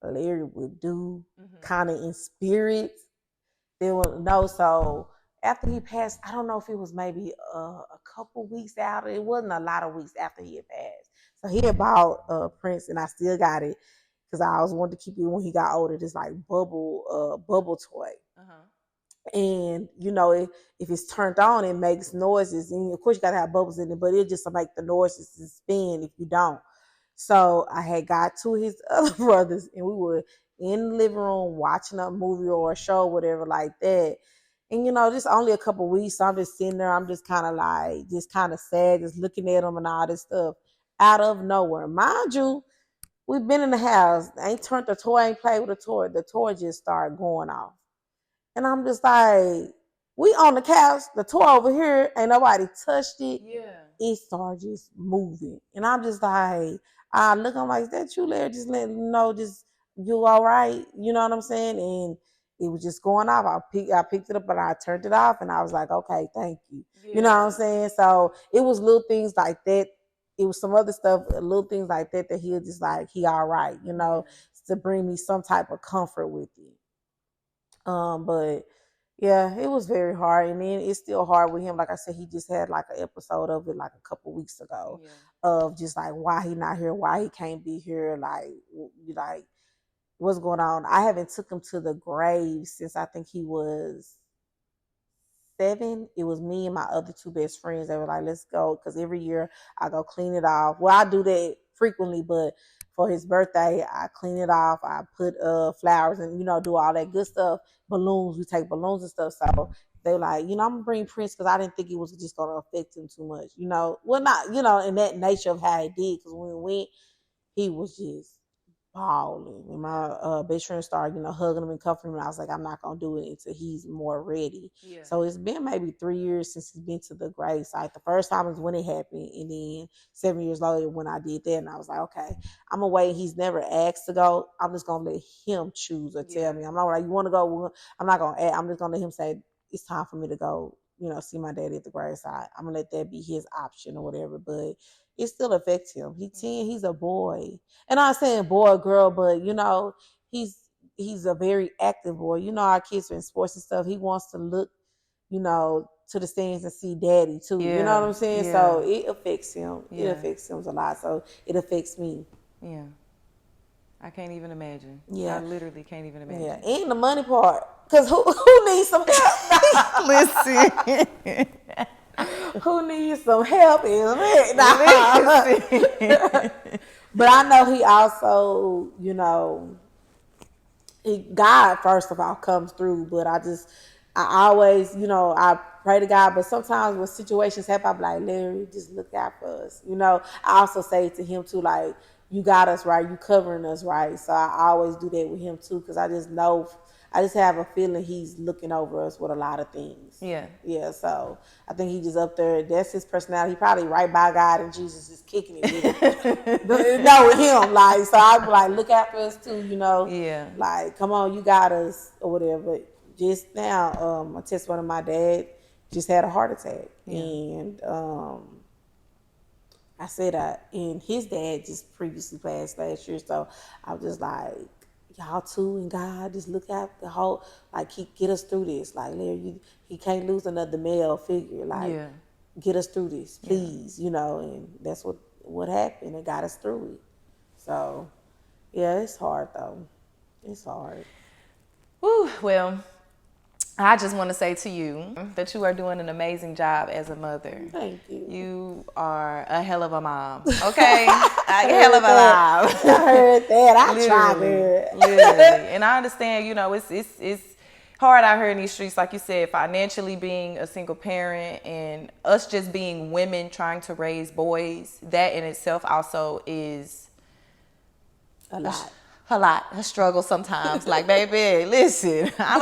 Larry would do, kind of in spirit. They would know. So after he passed, I don't know if it was maybe a couple weeks out. It wasn't a lot of weeks after he had passed. So he had bought Prince, and I still got it because I always wanted to keep it when he got older. This like bubble toy. And if it's turned on, it makes noises, and of course you gotta have bubbles in it, but it just make the noises and spin if you don't. So I had got to his other brothers, and we were in the living room watching a movie or a show, whatever like that. And just only a couple weeks, so I'm just sitting there. I'm just kind of sad, just looking at them and all this stuff. Out of nowhere, mind you, we've been in the house, ain't turned the toy, ain't played with the toy. The toy just started going off. And I'm just like, we on the couch, the toy over here, ain't nobody touched it. Yeah. It started just moving. And I'm just like, I look, I'm like, is that you, Larry? Just letting you know, just, you all right? You know what I'm saying? And it was just going off. I picked it up and I turned it off, and I was like, okay, thank you. Yeah. You know what I'm saying? So it was little things like that. It was some other stuff, little things like that he was just like, he all right, to bring me some type of comfort with it. But yeah, it was very hard, and then it's still hard with him. Like I said, he just had like an episode of it like a couple weeks ago, of just like why he not here, why he can't be here, like what's going on. I haven't took him to the grave since I think he was 7. It was me and my other 2 best friends that were like, let's go, because every year I go clean it off. Well, I do that frequently, but for his birthday, I clean it off. I put flowers and do all that good stuff. Balloons, we take balloons and stuff. So they were like, I'm gonna bring Prince because I didn't think it was just gonna affect him too much. Well, not in that nature of how it did, because when we went, he was just bawling, and my best friend started hugging him and comforting him. I was like, I'm not gonna do it until he's more ready. Yeah. So it's been maybe 3 years since he's been to the grave site. The first time was when it happened, and then 7 years later when I did that, and I was like, okay, I'm gonna wait. He's never asked to go. I'm just gonna let him choose or tell me. I'm not like, you want to go? I'm not gonna ask. I'm just gonna let him say it's time for me to go, see my daddy at the grave site. I'm gonna let that be his option or whatever. But it still affects him. He's 10. He's a boy, and I'm not saying boy or girl, but he's a very active boy. Our kids are in sports and stuff. He wants to look, to the stands and see daddy too. Yeah. You know what I'm saying? Yeah. So it affects him. Yeah. It affects him a lot. So it affects me. Yeah. I can't even imagine. Yeah. I literally can't even imagine. Yeah. And the money part. Because who needs some help? Listen. Who needs some help is me. But I know he also, God, first of all, comes through. But I always, I pray to God. But sometimes when situations happen, I'm like, Larry, just look out for us. I also say to him too, like, you got us right. You covering us right. So I always do that with him too, because I just have a feeling he's looking over us with a lot of things. Yeah. Yeah, so I think he just up there. That's his personality. He probably right by God and Jesus is kicking it with him. With him. So I'd be like, look after us too, Yeah. Like, come on, you got us or whatever. just now, I test one of my dad just had a heart attack, and I said, and his dad just previously passed last year, so I was just like, y'all too, and God, just look out the whole, like, get us through this. Like, Larry, he can't lose another male figure. Like, get us through this, please, you know, and that's what happened. It got us through it. So, yeah, it's hard, though. It's hard. Whew, well, I just want to say to you that you are doing an amazing job as a mother. Thank you. You are a hell of a mom, okay? A hell of a mom. I heard that. I tried it. Literally. And I understand, you know, it's hard out here in these streets, like you said, financially being a single parent and us just being women trying to raise boys. That in itself also is a lot. A struggle sometimes. Like, baby, listen, I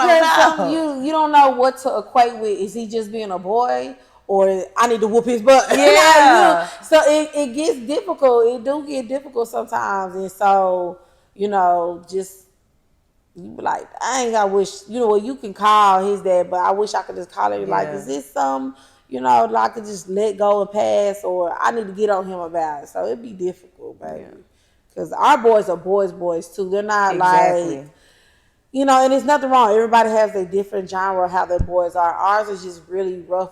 don't know. You don't know what to equate with. Is he just being a boy, or I need to whoop his butt? Yeah. So it gets difficult. It do get difficult sometimes, and so you know, just you be like, I wish, you know, you can call his dad, but I wish I could just call him. Like, is this some, you know, like I could just let go and pass, or I need to get on him about it. So it'd be difficult, baby. Yeah. Because our boys are boys too. They're not like, you know, and there's nothing wrong. Everybody has a different genre of how their boys are. Ours is just really rough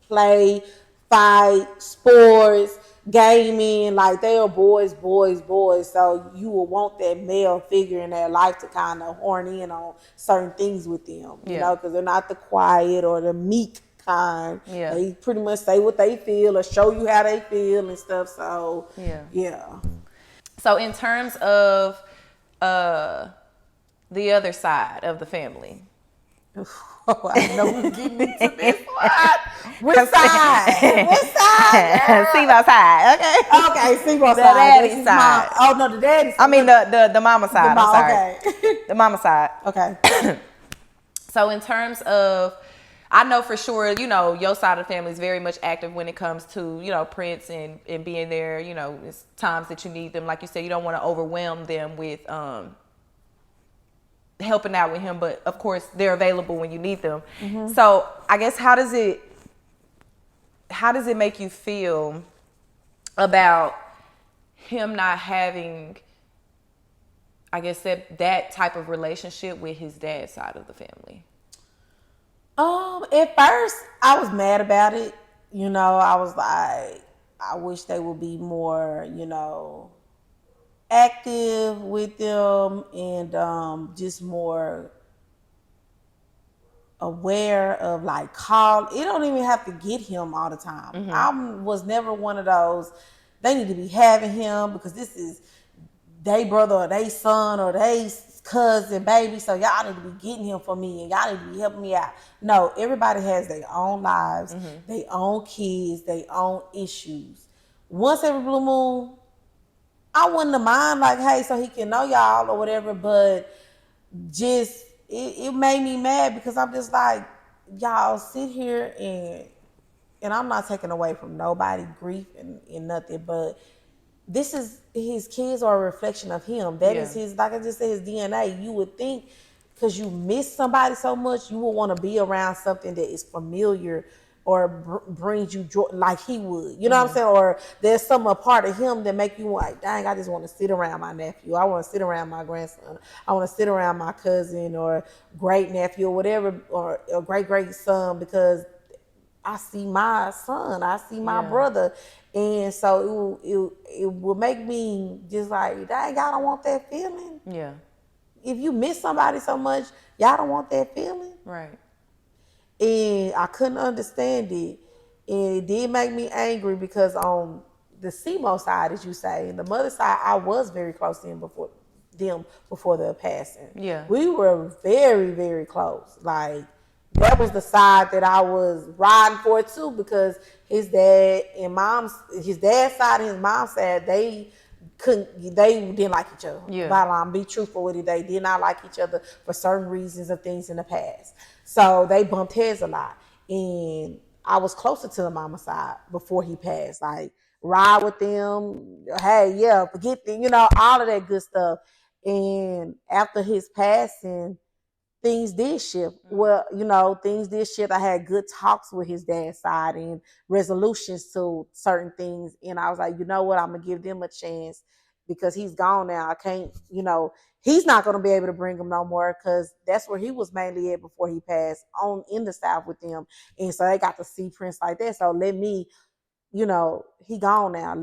play, fight, sports, gaming. Like, they are boys. So you will want that male figure in their life to kind of horn in on certain things with them, you know, because they're not the quiet or the meek kind. Yeah. They pretty much say what they feel or show you how they feel and stuff. So, yeah. So in terms of the other side of the family. Oh, I know we're getting into this one. Which side? What side? Sebo's side. Okay, Sebo's side. The daddy side. Oh, no, the daddy side. I mean the mama side. I'm sorry. Okay. The mama side. Okay. So in terms of, I know for sure, you know, your side of the family is very much active when it comes to, you know, Prince and being there. You know, it's times that you need them. Like you said, you don't want to overwhelm them with helping out with him, but of course they're available when you need them. Mm-hmm. So I guess how does it make you feel about him not having, I guess, that type of relationship with his dad's side of the family? At first I was mad about it. You know, I was like, I wish they would be more, you know, active with them and just more aware of, like, call. It don't even have to get him all the time. Mm-hmm. I was never one of those, they need to be having him because this is they brother or they son or they cousin, baby, so y'all need to be getting him for me and y'all need to be helping me out. No, everybody has their own lives, their own kids, their own issues. Once every blue moon, I wouldn't have mind, like, hey, so he can know y'all or whatever, but just, it made me mad because I'm just like, y'all sit here and I'm not taking away from nobody grief and nothing, but this is, his kids are a reflection of him. That is his, like I just said, his DNA. You would think because you miss somebody so much, you would want to be around something that is familiar or brings you joy, like he would. You know what I'm saying? Or there's some a part of him that make you like, dang, I just want to sit around my nephew. I want to sit around my grandson. I want to sit around my cousin or great nephew or whatever, or great son, because I see my son, I see my brother. And so it will make me just like, dang, y'all don't want that feeling? Yeah. If you miss somebody so much, y'all don't want that feeling? Right. And I couldn't understand it. And it did make me angry because on the CMOE side, as you say, and the mother side, I was very close to him before the passing. Yeah. We were very, very close. Like, that was the side that I was riding for too, because his dad's side and his mom's side, they didn't like each other. Yeah. But be truthful with it, they did not like each other for certain reasons of things in the past. So they bumped heads a lot. And I was closer to the mama side before he passed. Like, ride with them, hey, yeah, forget them, you know, all of that good stuff. And after his passing, things did shift. Well, things did shift. I had good talks with his dad's side and resolutions to certain things. And I was like, you know what? I'm going to give them a chance because he's gone now. I can't, he's not going to be able to bring him no more because that's where he was mainly at before he passed on in the South with them. And so they got to see Prince like that. So let me, he gone now.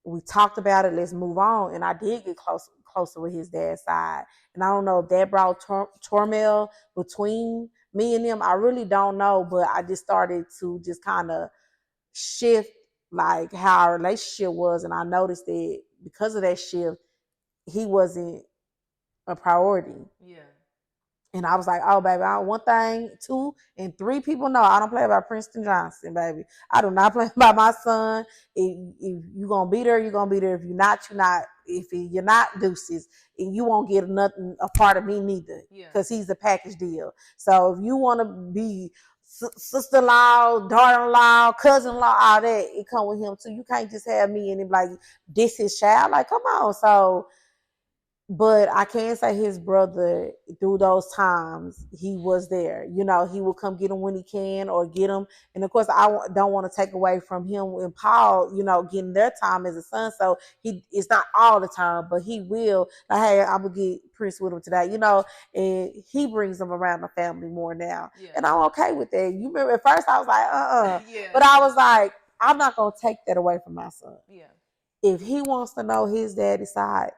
We talked about it. Let's move on. And I did get closer with his dad's side. And I don't know if that brought turmoil between me and them. I really don't know. But I just started to just kind of shift like how our relationship was. And I noticed that because of that shift, he wasn't a priority. Yeah. And I was like, oh, baby, one thing, 2 and 3 people know I don't play about Princeton Johnson, baby. I do not play about my son. If you're going to be there, you're going to be there. If you're not, you're not. If you're not, deuces. And you won't get nothing a part of me neither because he's a package deal. So if you want to be sister-in-law, daughter-in-law, cousin-in-law, all that, it come with him too. You can't just have me and him like, this his child. Like, come on. So... But I can say his brother, through those times, he was there. He will come get him when he can or get him. And, of course, I don't want to take away from him and Paul, getting their time as a son. So it's not all the time, but he will. Like, hey, I'm going to get Prince with him today, and he brings them around the family more now. Yeah. And I'm okay with that. You remember at first I was like, Yeah. But I was like, I'm not going to take that away from my son. Yeah. If he wants to know his daddy's side,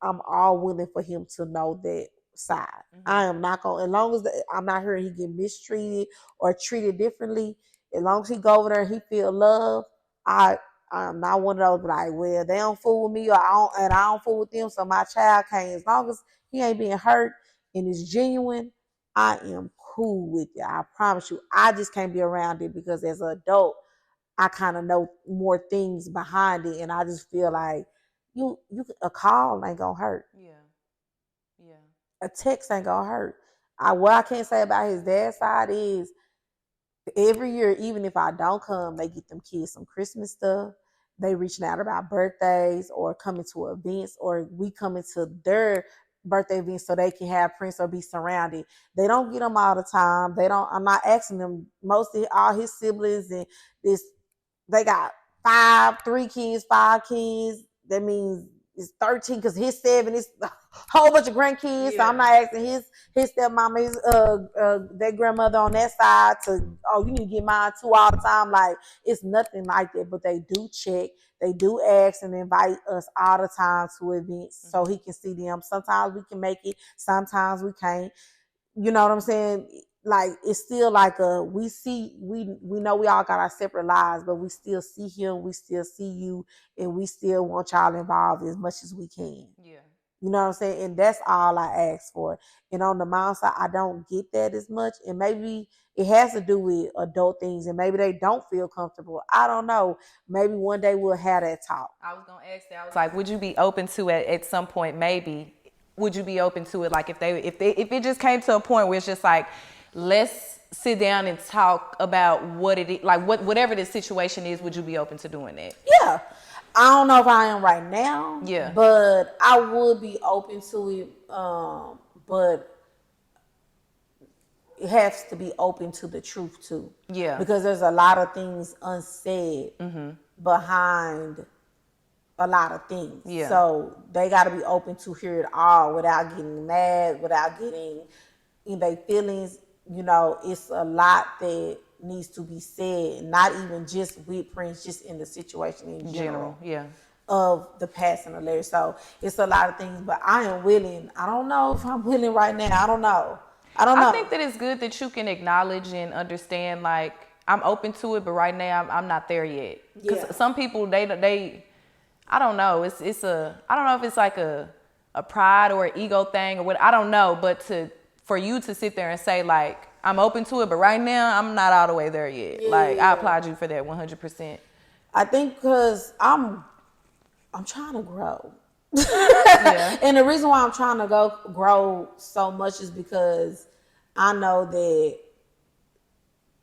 I'm all willing for him to know that side. Mm-hmm. I am not going, as long as I'm not hearing he get mistreated or treated differently, as long as he go over there and he feel love, I'm not one of those like, well, they don't fool with me or I don't fool with them, so my child can't. As long as he ain't being hurt and it's genuine, I am cool with it. I promise you. I just can't be around it because as an adult, I kind of know more things behind it, and I just feel like a call ain't gonna hurt. Yeah. A text ain't gonna hurt. What I can't say about his dad's side is every year, even if I don't come, they get them kids some Christmas stuff. They reaching out about birthdays or coming to events, or we come into their birthday events so they can have Prince or be surrounded. They don't get them all the time. I'm not asking them. Mostly all his siblings and they got 3 kids, 5 kids. That means it's 13 because his 7 is a whole bunch of grandkids. Yeah. So I'm not asking his stepmama, his their grandmother on that side you need to get mine too all the time. Like, it's nothing like that. But they do check, they do ask and invite us all the time to events so he can see them. Sometimes we can make it, sometimes we can't. You know what I'm saying? Like, it's still like we know we all got our separate lives, but we still see him, we still see you, and we still want y'all involved as much as we can. Yeah. You know what I'm saying? And that's all I ask for. And on the mom side, I don't get that as much. And maybe it has to do with adult things, and maybe they don't feel comfortable. I don't know. Maybe one day we'll have that talk. I was gonna ask that. I was like, would you be open to it at some point? Maybe. Would you be open to it? Like, if it just came to a point where it's just like, let's sit down and talk about what it is, like whatever the situation is, would you be open to doing that? Yeah. I don't know if I am right now. Yeah. But I would be open to it. But it has to be open to the truth too. Yeah. Because there's a lot of things unsaid behind a lot of things. Yeah. So they got to be open to hear it all without getting mad, without getting in their feelings. It's a lot that needs to be said, not even just with Prince, just in the situation in general. Yeah. Of the passing of Larry. So it's a lot of things, but I am willing. I don't know if I'm willing right now. I don't know. I think that it's good that you can acknowledge and understand, like, I'm open to it, but right now I'm not there yet. Because some people, they I don't know. I don't know if it's like a pride or an ego thing or what. I don't know, but for you to sit there and say, like, I'm open to it, but right now I'm not all the way there yet. Yeah. Like, I applaud you for that 100%. I think because I'm trying to grow. Yeah. And the reason why I'm trying to grow so much is because I know that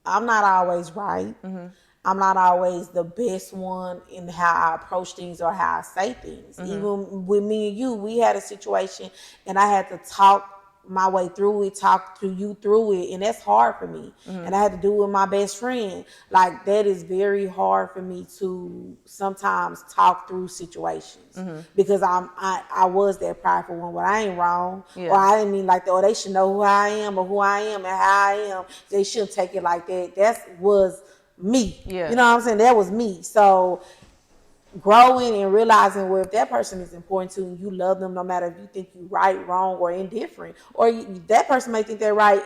I'm not always right. Mm-hmm. I'm not always the best one in how I approach things or how I say things. Mm-hmm. Even with me and you, we had a situation and I had to talk my way through it, talk to you through it, and that's hard for me. And I had to do it with my best friend. Like, that is very hard for me to sometimes talk through situations because I was that prideful one, but I ain't wrong, or I didn't mean like that, or they should know who I am or who I am and how I am. They shouldn't take it like that. That was me. You know what I'm saying? That was me. So growing and realizing, well, if that person is important to you, you love them no matter if you think you right, wrong, or indifferent, or that person may think they're right,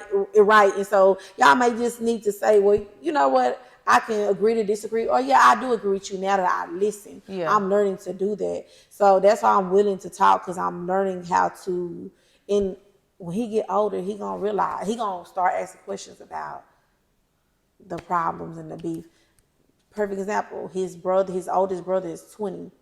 and so y'all may just need to say, well, you know what, I can agree to disagree, or yeah, I do agree with you now that I listen. I'm learning to do that. So that's why I'm willing to talk, because I'm learning how to. And when he get older, he gonna realize, he gonna start asking questions about the problems and the beef. Perfect example, his oldest brother is 20.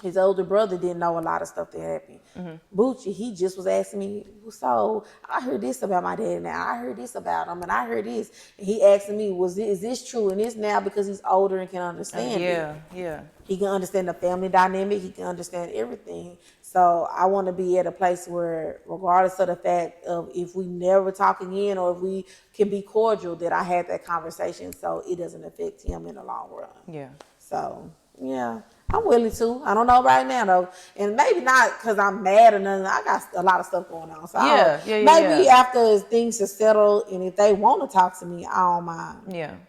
His older brother didn't know a lot of stuff that happened. Bucci, he just was asking me, so I heard this about my dad now. I heard this about him, and I heard this. And he asking me, is this true? And this now because he's older and can understand it. He can understand the family dynamic. He can understand everything. So I want to be at a place where, regardless of the fact of if we never talk again or if we can be cordial, that I had that conversation so it doesn't affect him in the long run. So, yeah, I'm willing to. I don't know right now, though. And maybe not because I'm mad or nothing. I got a lot of stuff going on. So maybe after things are settled and if they want to talk to me, I don't mind.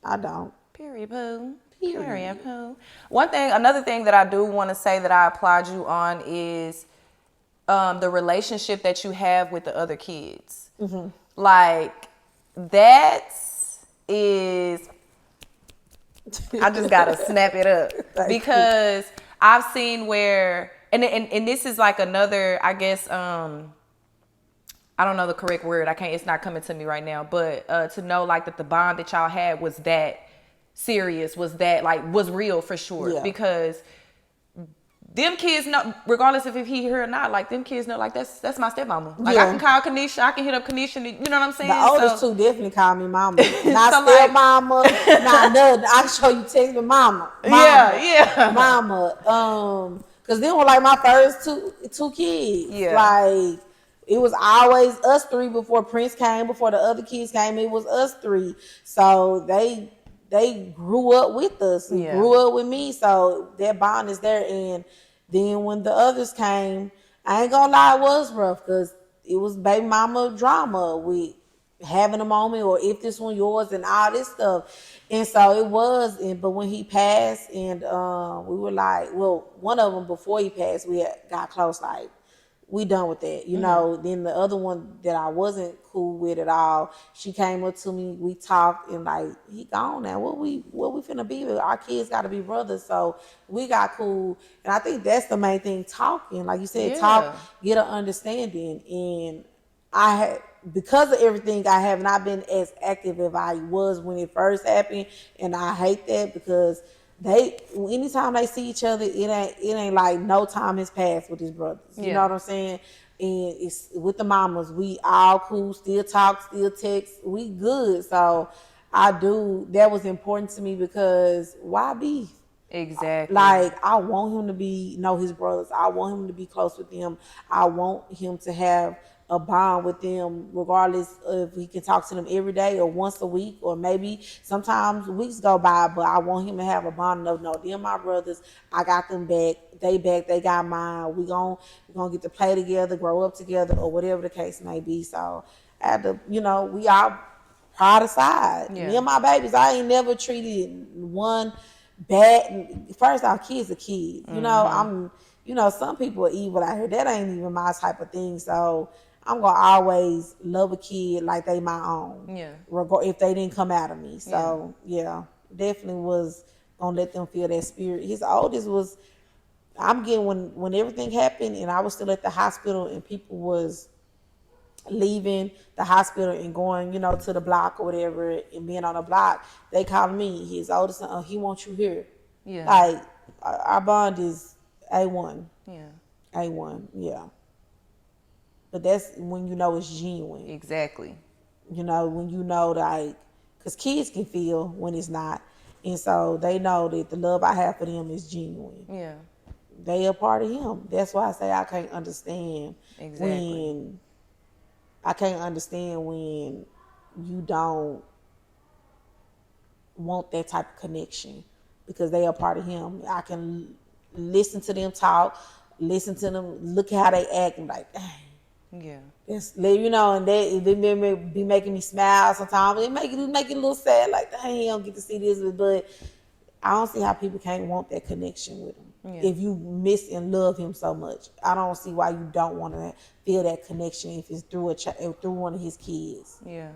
I don't. Period, poo. Period, poo. Another thing that I do want to say that I applaud you on is the relationship that you have with the other kids. Like, that is, I just gotta snap it up because I've seen where, and this is like another, I guess, I don't know the correct word. It's not coming to me right now, but to know like that the bond that y'all had was that serious, was real for sure. Because them kids know, regardless of if he here or not, like them kids know, like that's my stepmama. Like I can call Kanesha, I can hit up Kanesha, you know what I'm saying? The oldest two definitely call me mama. Not so stepmama, not nothing. I show you text me mama. Mama. Cause they were like my first two kids. Like, it was always us three before Prince came, before the other kids came, it was us three. So they grew up with us and grew up with me. So that bond is there. And then when the others came, I ain't gonna lie, it was rough because it was baby mama drama with having a moment or if this one yours and all this stuff. And so it was, but when he passed and we were like, well, one of them before he passed, we got close, like, we done with that, you know. Then the other one that I wasn't cool with at all, she came up to me, we talked, and like, he gone now. What we finna be with? Our kids gotta be brothers. So we got cool. And I think that's the main thing, talking. Like you said, talk, get an understanding. And I had, because of everything, I have not been as active as I was when it first happened. And I hate that because anytime they see each other, it ain't like no time has passed with his brothers. You know what I'm saying? And it's with the mamas, we all cool, still talk, still text, we good. So that was important to me because why beef? Exactly. Like, I want him to know his brothers. I want him to be close with them. I want him to have a bond with them, regardless if he can talk to them every day or once a week, or maybe sometimes weeks go by, but I want him to have a bond of, no, they're my brothers. I got them back. They got mine. We gonna get to play together, grow up together, or whatever the case may be. So we all pride aside. Me and my babies, I ain't never treated one bad. First, our kids are kids. Some people are evil out here. That ain't even my type of thing. So I'm gonna always love a kid like they my own. If they didn't come out of me. So definitely was gonna let them feel that spirit. His oldest was, when everything happened and I was still at the hospital and people was leaving the hospital and going, to the block or whatever, and being on the block, they called me. His oldest son, he wants you here. Like, our bond is A1. A1, But that's when it's genuine. Exactly. When like, because kids can feel when it's not. And so they know that the love I have for them is genuine. They a part of him. That's why I say I can't understand when I can't understand when you don't want that type of connection because they are part of him. I can listen to them talk, listen to them, look at how they act, and like, dang. Yeah. It's, you know, and they may be making me smile sometimes. It make it a little sad, like, dang, you don't get to see this, but I don't see how people can't want that connection with him. Yeah. If you miss and love him so much, I don't see why you don't want to feel that connection if it's through through one of his kids. Yeah.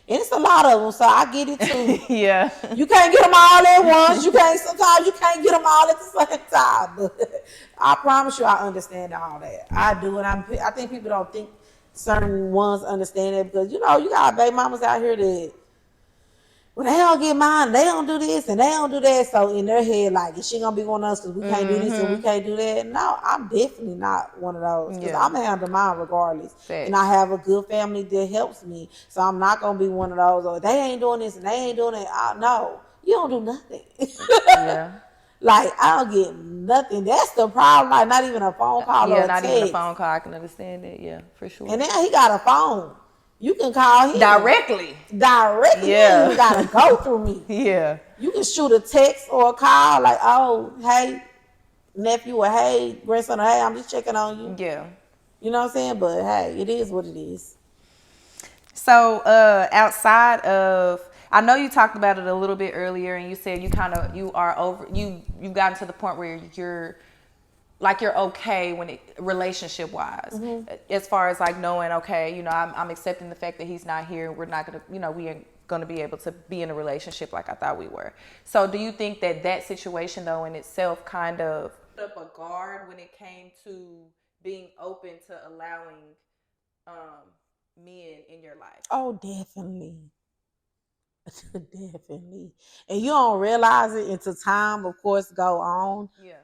And it's a lot of them, so I get it too. Yeah. You can't get them all at once. Sometimes you can't get them all at the same time. But I promise you, I understand all that. I do, and I think people don't think certain ones understand that because, you know, you got baby mamas out here that, well, they don't get mine, they don't do this, and they don't do that. So in their head, like, is she going to be one of us because we can't do this and we can't do that? No, I'm definitely not one of those because I'm handling mine regardless. Fact. And I have a good family that helps me. So I'm not going to be one of those, oh, they ain't doing this and they ain't doing that. No, you don't do nothing. Yeah. Like, I don't get nothing. That's the problem. Like, not even a phone call or a text. Even a phone call. I can understand that. Yeah, for sure. And then he got a phone. You can call him. Directly. Yeah. You got to go through me. Yeah. You can shoot a text or a call like, oh, hey, nephew, or hey, grandson, or hey, I'm just checking on you. Yeah. You know what I'm saying? But, hey, it is what it is. So, outside of, I know you talked about it a little bit earlier, and you said you've gotten to the point where you're okay when it relationship wise, as far as like knowing, okay, you know, I'm accepting the fact that he's not here. We're not gonna, you know, we ain't gonna be able to be in a relationship like I thought we were. So, do you think that situation though in itself kind of put up a guard when it came to being open to allowing men in your life? Oh, definitely. Definitely. And you don't realize it until time, of course, go on. Yeah.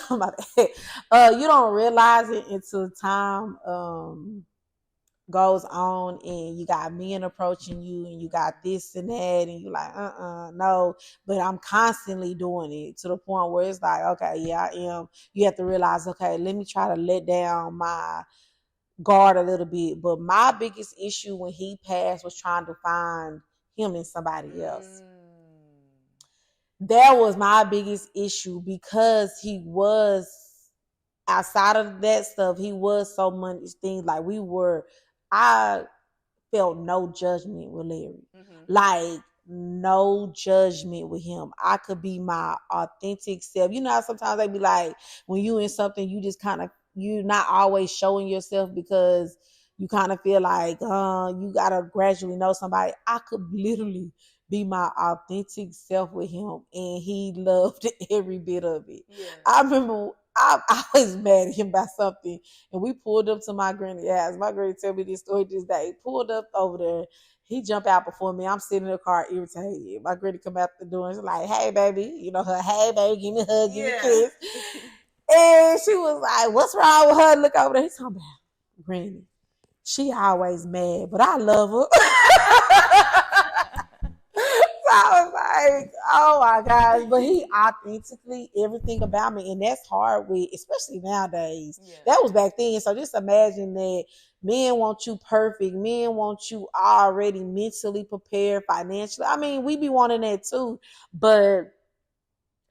My bad. You don't realize it until time goes on and you got men approaching you and you got this and that and you're like, no. But I'm constantly doing it to the point where it's like, okay, yeah, I am. You have to realize, okay, let me try to let down my guard a little bit. But my biggest issue when he passed was trying to find him in somebody else. That was my biggest issue because he was, outside of that stuff, he was so much things like I felt no judgment with Larry. Like, no judgment with him. I could be my authentic self. You know how sometimes they be like, when you in something, you just kind of, you're not always showing yourself because you kind of feel like you got to gradually know somebody. I could literally be my authentic self with him, and he loved every bit of it. Yeah. I remember I was mad at him about something, and we pulled up to my granny's house. My granny tell me this story this day. Pulled up over there. He jumped out before me. I'm sitting in the car irritated. My granny come out the door and she's like, hey, baby. You know her, hey, baby, give me a hug, give me a kiss. And she was like, what's wrong with her? Look over there. He's talking about Granny. She always mad, but I love her. So I was like, oh my gosh. But he authentically everything about me. And that's hard with, especially nowadays. Yeah. That was back then. So just imagine that men want you perfect. Men want you already mentally prepared, financially. I mean, we be wanting that too. But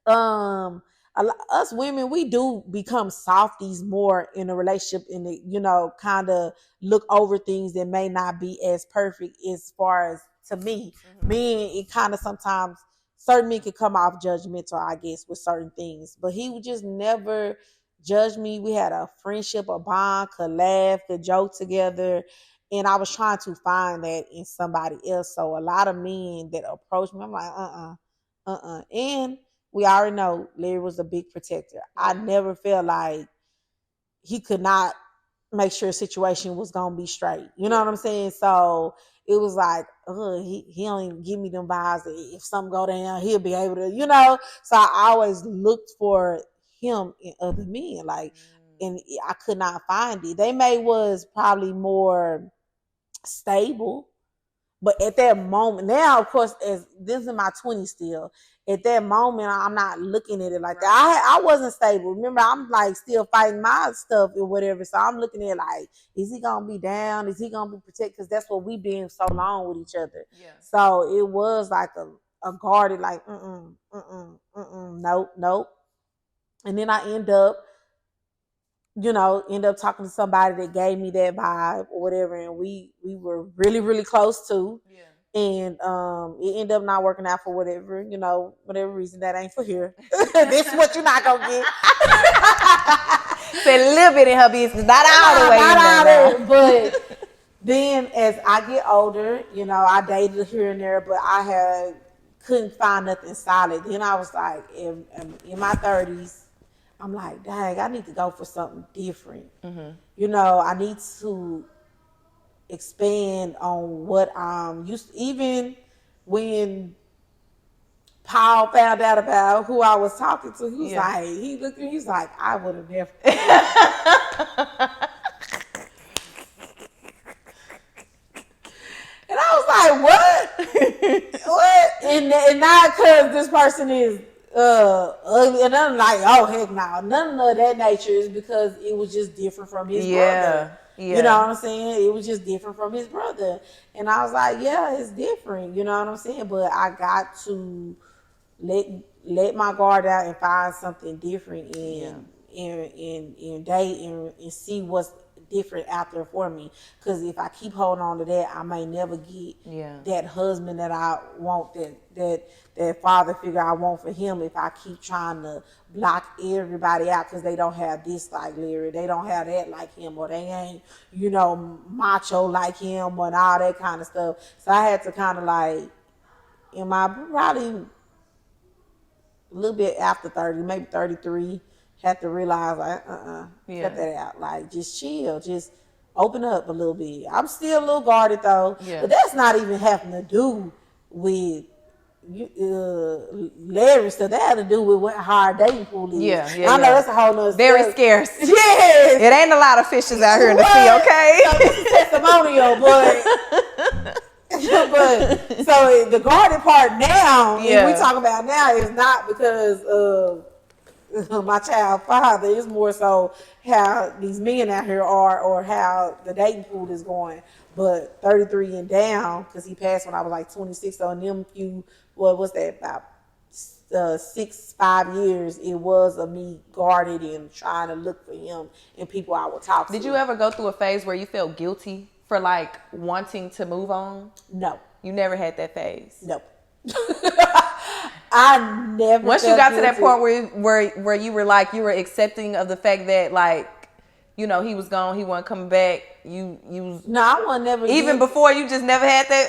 us women, we do become softies more in a relationship, and you know, kind of look over things that may not be as perfect as far as to me. Men, it kind of sometimes certain men can come off judgmental, I guess, with certain things, but he would just never judge me. We had a friendship, a bond, could laugh, could joke together, and I was trying to find that in somebody else. So a lot of men that approach me, I'm like, and we already know Larry was a big protector. I never felt like he could not make sure a situation was going to be straight. You know what I'm saying? So it was like, he don't even give me them vibes that if something go down, he'll be able to, you know? So I always looked for him in other men. Like, and I could not find it. They was probably more stable. But at that moment, now, of course, as this is in my 20s still, at that moment, I'm not looking at it like that. I wasn't stable. Remember, I'm like still fighting my stuff or whatever. So I'm looking at it like, is he gonna be down? Is he gonna be protected? Because that's what we been so long with each other. Yeah. So it was like a guarded, like, nope. And then I end up talking to somebody that gave me that vibe or whatever, and we were really, really close too. Yeah. And it ended up not working out for whatever reason. That ain't for here. This is what you're not gonna get. Say a little bit in her business, not all the way in there. But then as I get older, I dated here and there, but I couldn't find nothing solid. Then I was like, in my 30s, I'm like, dang, I need to go for something different. Mm-hmm. I need to expand on what I'm used to. Even when Paul found out about who I was talking to, he looked at me, he's like, I would have never. And I was like, what? What? And not because this person is ugly, and I'm like, oh heck no, none of that nature. Is because it was just different from his brother. Yeah. You know what I'm saying? It was just different from his brother. And I was like, yeah, it's different. You know what I'm saying? But I got to let my guard out and find something different and date and see what's different out there for me. Because if I keep holding on to that, I may never get that husband that I want, that father figure I want for him, if I keep trying to block everybody out because they don't have this like Larry, they don't have that like him, or they ain't, macho like him, and all that kind of stuff. So I had to kind of like, probably a little bit after 30, maybe 33, had to realize like, cut that out. Like, just chill, just open up a little bit. I'm still a little guarded though, but that's not even having to do with Larry stuff. That had to do with what hard dating pool is. I know that's a whole nother very stuff. Scarce. Yes, it ain't a lot of fishes out here in the sea. Okay, so this is testimonial, but so the guarded part now, we talk about now, is not because of my child father. It's more so how these men out here are, or how the dating pool is going. But 33 and down, because he passed when I was like 26. So in them what's that, about 5 years, it was of me guarded and trying to look for him and people I would talk to. Did you ever go through a phase where you felt guilty for like wanting to move on? No. You never had that phase? Nope. I never. Once you got to that point where you were like, you were accepting of the fact that like, he was gone, he wasn't coming back. You no, I wasn't never. Even before, you just never had that.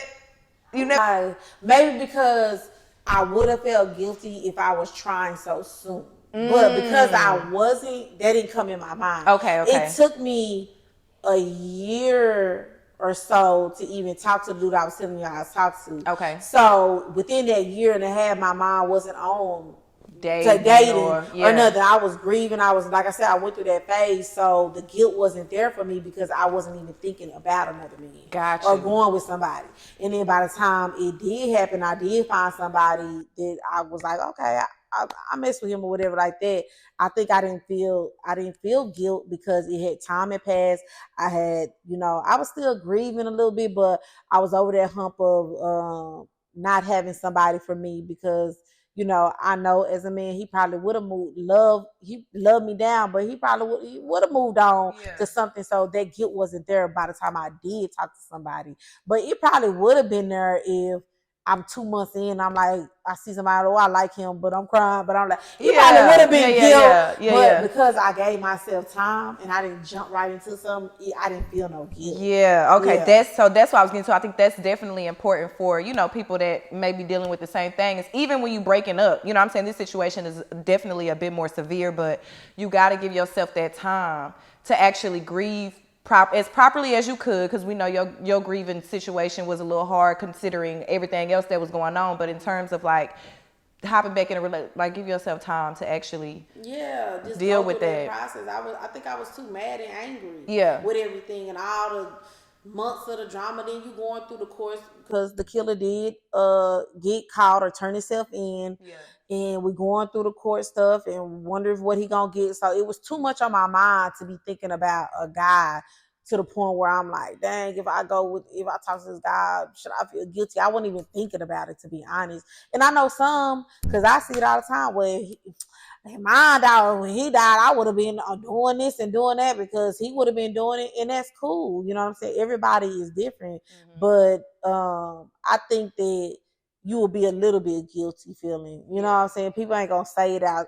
You never. Maybe because I would have felt guilty if I was trying so soon, but because I wasn't, that didn't come in my mind. Okay. It took me a year or so to even talk to the dude I was telling you I was talking to. Okay. So within that year and a half, my mind wasn't on dating or nothing. I was grieving. I was, like I said, I went through that phase. So the guilt wasn't there for me because I wasn't even thinking about another man. Gotcha. Or going with somebody. And then by the time it did happen, I did find somebody that I was like, okay, I messed with him or whatever like that. I think I didn't feel guilt because time had passed. I had, I was still grieving a little bit, but I was over that hump of not having somebody for me because, I know as a man, he probably would have he loved me down, but he probably would have moved on to something. So that guilt wasn't there by the time I did talk to somebody, but it probably would have been there if I'm 2 months in, I'm like, I see somebody, I like him, but I'm crying, but I'm like, he probably would have been guilt. But because I gave myself time and I didn't jump right into something, I didn't feel no guilt. Yeah, okay. Yeah. That's what I was getting to. I think that's definitely important for, people that may be dealing with the same thing. It's even when you breaking up, I'm saying this situation is definitely a bit more severe, but you got to give yourself that time to actually grieve as properly as you could, because we know your grieving situation was a little hard considering everything else that was going on. But in terms of like hopping back in a relationship, like give yourself time to actually just deal with that process. I think I was too mad and angry with everything and all months of the drama, then you going through the course because the killer did get caught or turn himself in. Yeah. And we're going through the court stuff and wonder what he gonna get. So it was too much on my mind to be thinking about a guy to the point where I'm like, dang, if I talk to this guy, should I feel guilty? I wasn't even thinking about it, to be honest. And I know some, because I see it all the time where my dog, when he died, I would have been doing this and doing that because he would have been doing it, and that's cool. You know what I'm saying? Everybody is different, but I think that you will be a little bit guilty feeling. You know what I'm saying? People ain't gonna say it out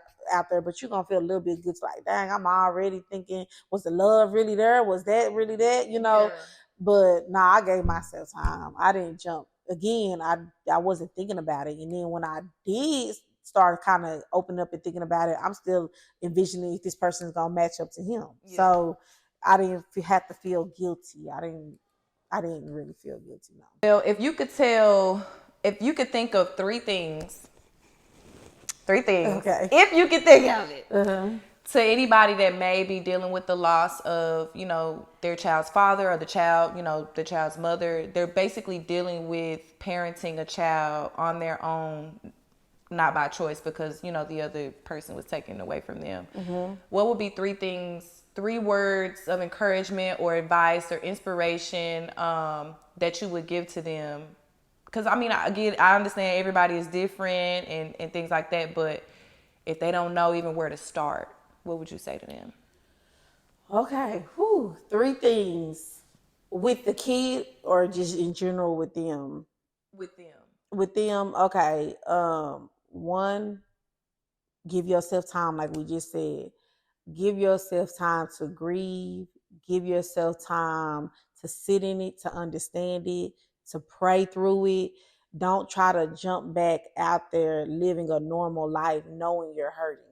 there, but you're gonna feel a little bit guilty, like, dang, I'm already thinking, was the love really there? Was that really that? You know? Yeah. But I gave myself time. I didn't jump. Again, I wasn't thinking about it. And then when I did start kind of opening up and thinking about it, I'm still envisioning if this person is gonna match up to him. Yeah. So I didn't have to feel guilty. I didn't really feel guilty. No. Well, if you could think of three things, okay, if you could think of it, to anybody that may be dealing with the loss of, their child's father or the child, the child's mother, they're basically dealing with parenting a child on their own, not by choice because, the other person was taken away from them. What would be three words of encouragement or advice or inspiration that you would give to them? Because, I understand everybody is different and things like that, but if they don't know even where to start, what would you say to them? Okay, three things. With the kid or just in general with them? With them, okay. One, give yourself time, like we just said. Give yourself time to grieve. Give yourself time to sit in it, to understand it, to pray through it. Don't try to jump back out there living a normal life knowing you're hurting,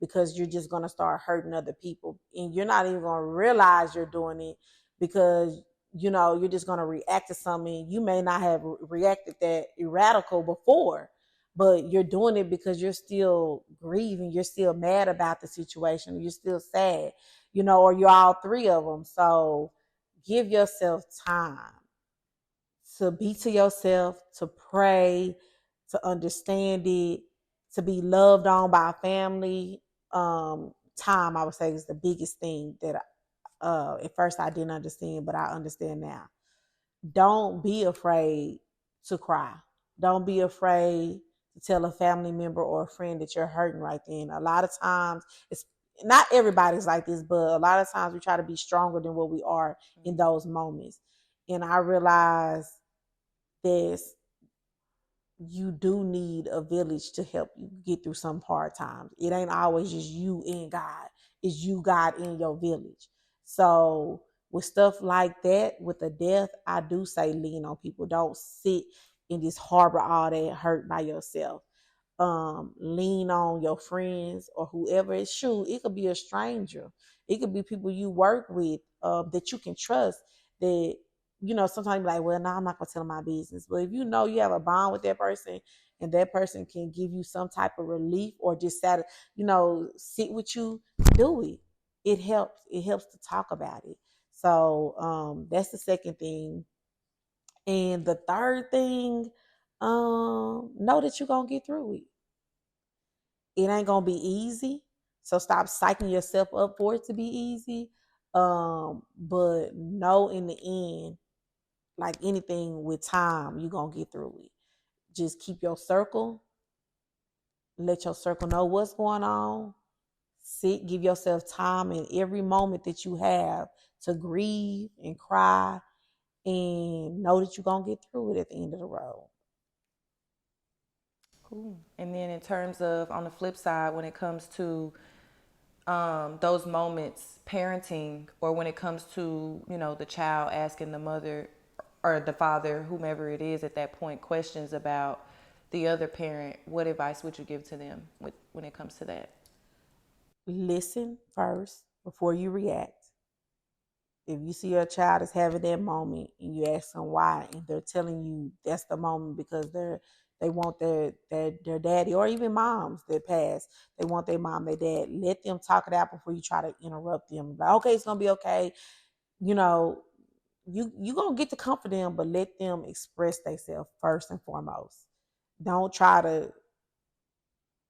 because you're just going to start hurting other people. And you're not even going to realize you're doing it because, you're just going to react to something. You may not have reacted that erratical before, but you're doing it because you're still grieving. You're still mad about the situation. You're still sad, or you're all three of them. So give yourself time to be to yourself, to pray, to understand it, to be loved on by family. Time, I would say, is the biggest thing that at first I didn't understand, but I understand now. Don't be afraid to cry. Don't be afraid to tell a family member or a friend that you're hurting right then. A lot of times, it's not everybody's like this, but a lot of times we try to be stronger than what we are in those moments. And I realize that you do need a village to help you get through some hard times. It ain't always just you and God. It's you, God, in your village. So with stuff like that, with a death, I do say lean on people. Don't sit and just harbor all that hurt by yourself. Lean on your friends or whoever. It could be a stranger. It could be people you work with that you can trust, that sometimes you're like, well, no, I'm not gonna tell them my business. But if you have a bond with that person and that person can give you some type of relief or just sit with you, do it. It helps. It helps to talk about it. So that's the second thing. And the third thing, know that you're gonna get through it. It ain't gonna be easy. So stop psyching yourself up for it to be easy. But know in the end, like anything with time, you're going to get through it. Just keep your circle. Let your circle know what's going on. Sit, give yourself time in every moment that you have to grieve and cry, and know that you're going to get through it at the end of the road. Cool. And then in terms of, on the flip side, when it comes to those moments, parenting, or when it comes to, the child asking the mother or the father, whomever it is at that point, questions about the other parent, what advice would you give to them when it comes to that? Listen first before you react. If you see your child is having that moment and you ask them why, and they're telling you that's the moment because they want their daddy, or even moms that pass, they want their mom, their dad, let them talk it out before you try to interrupt them. Like, okay, it's gonna be okay. you gonna get to comfort them, but let them express themselves first and foremost. Don't try to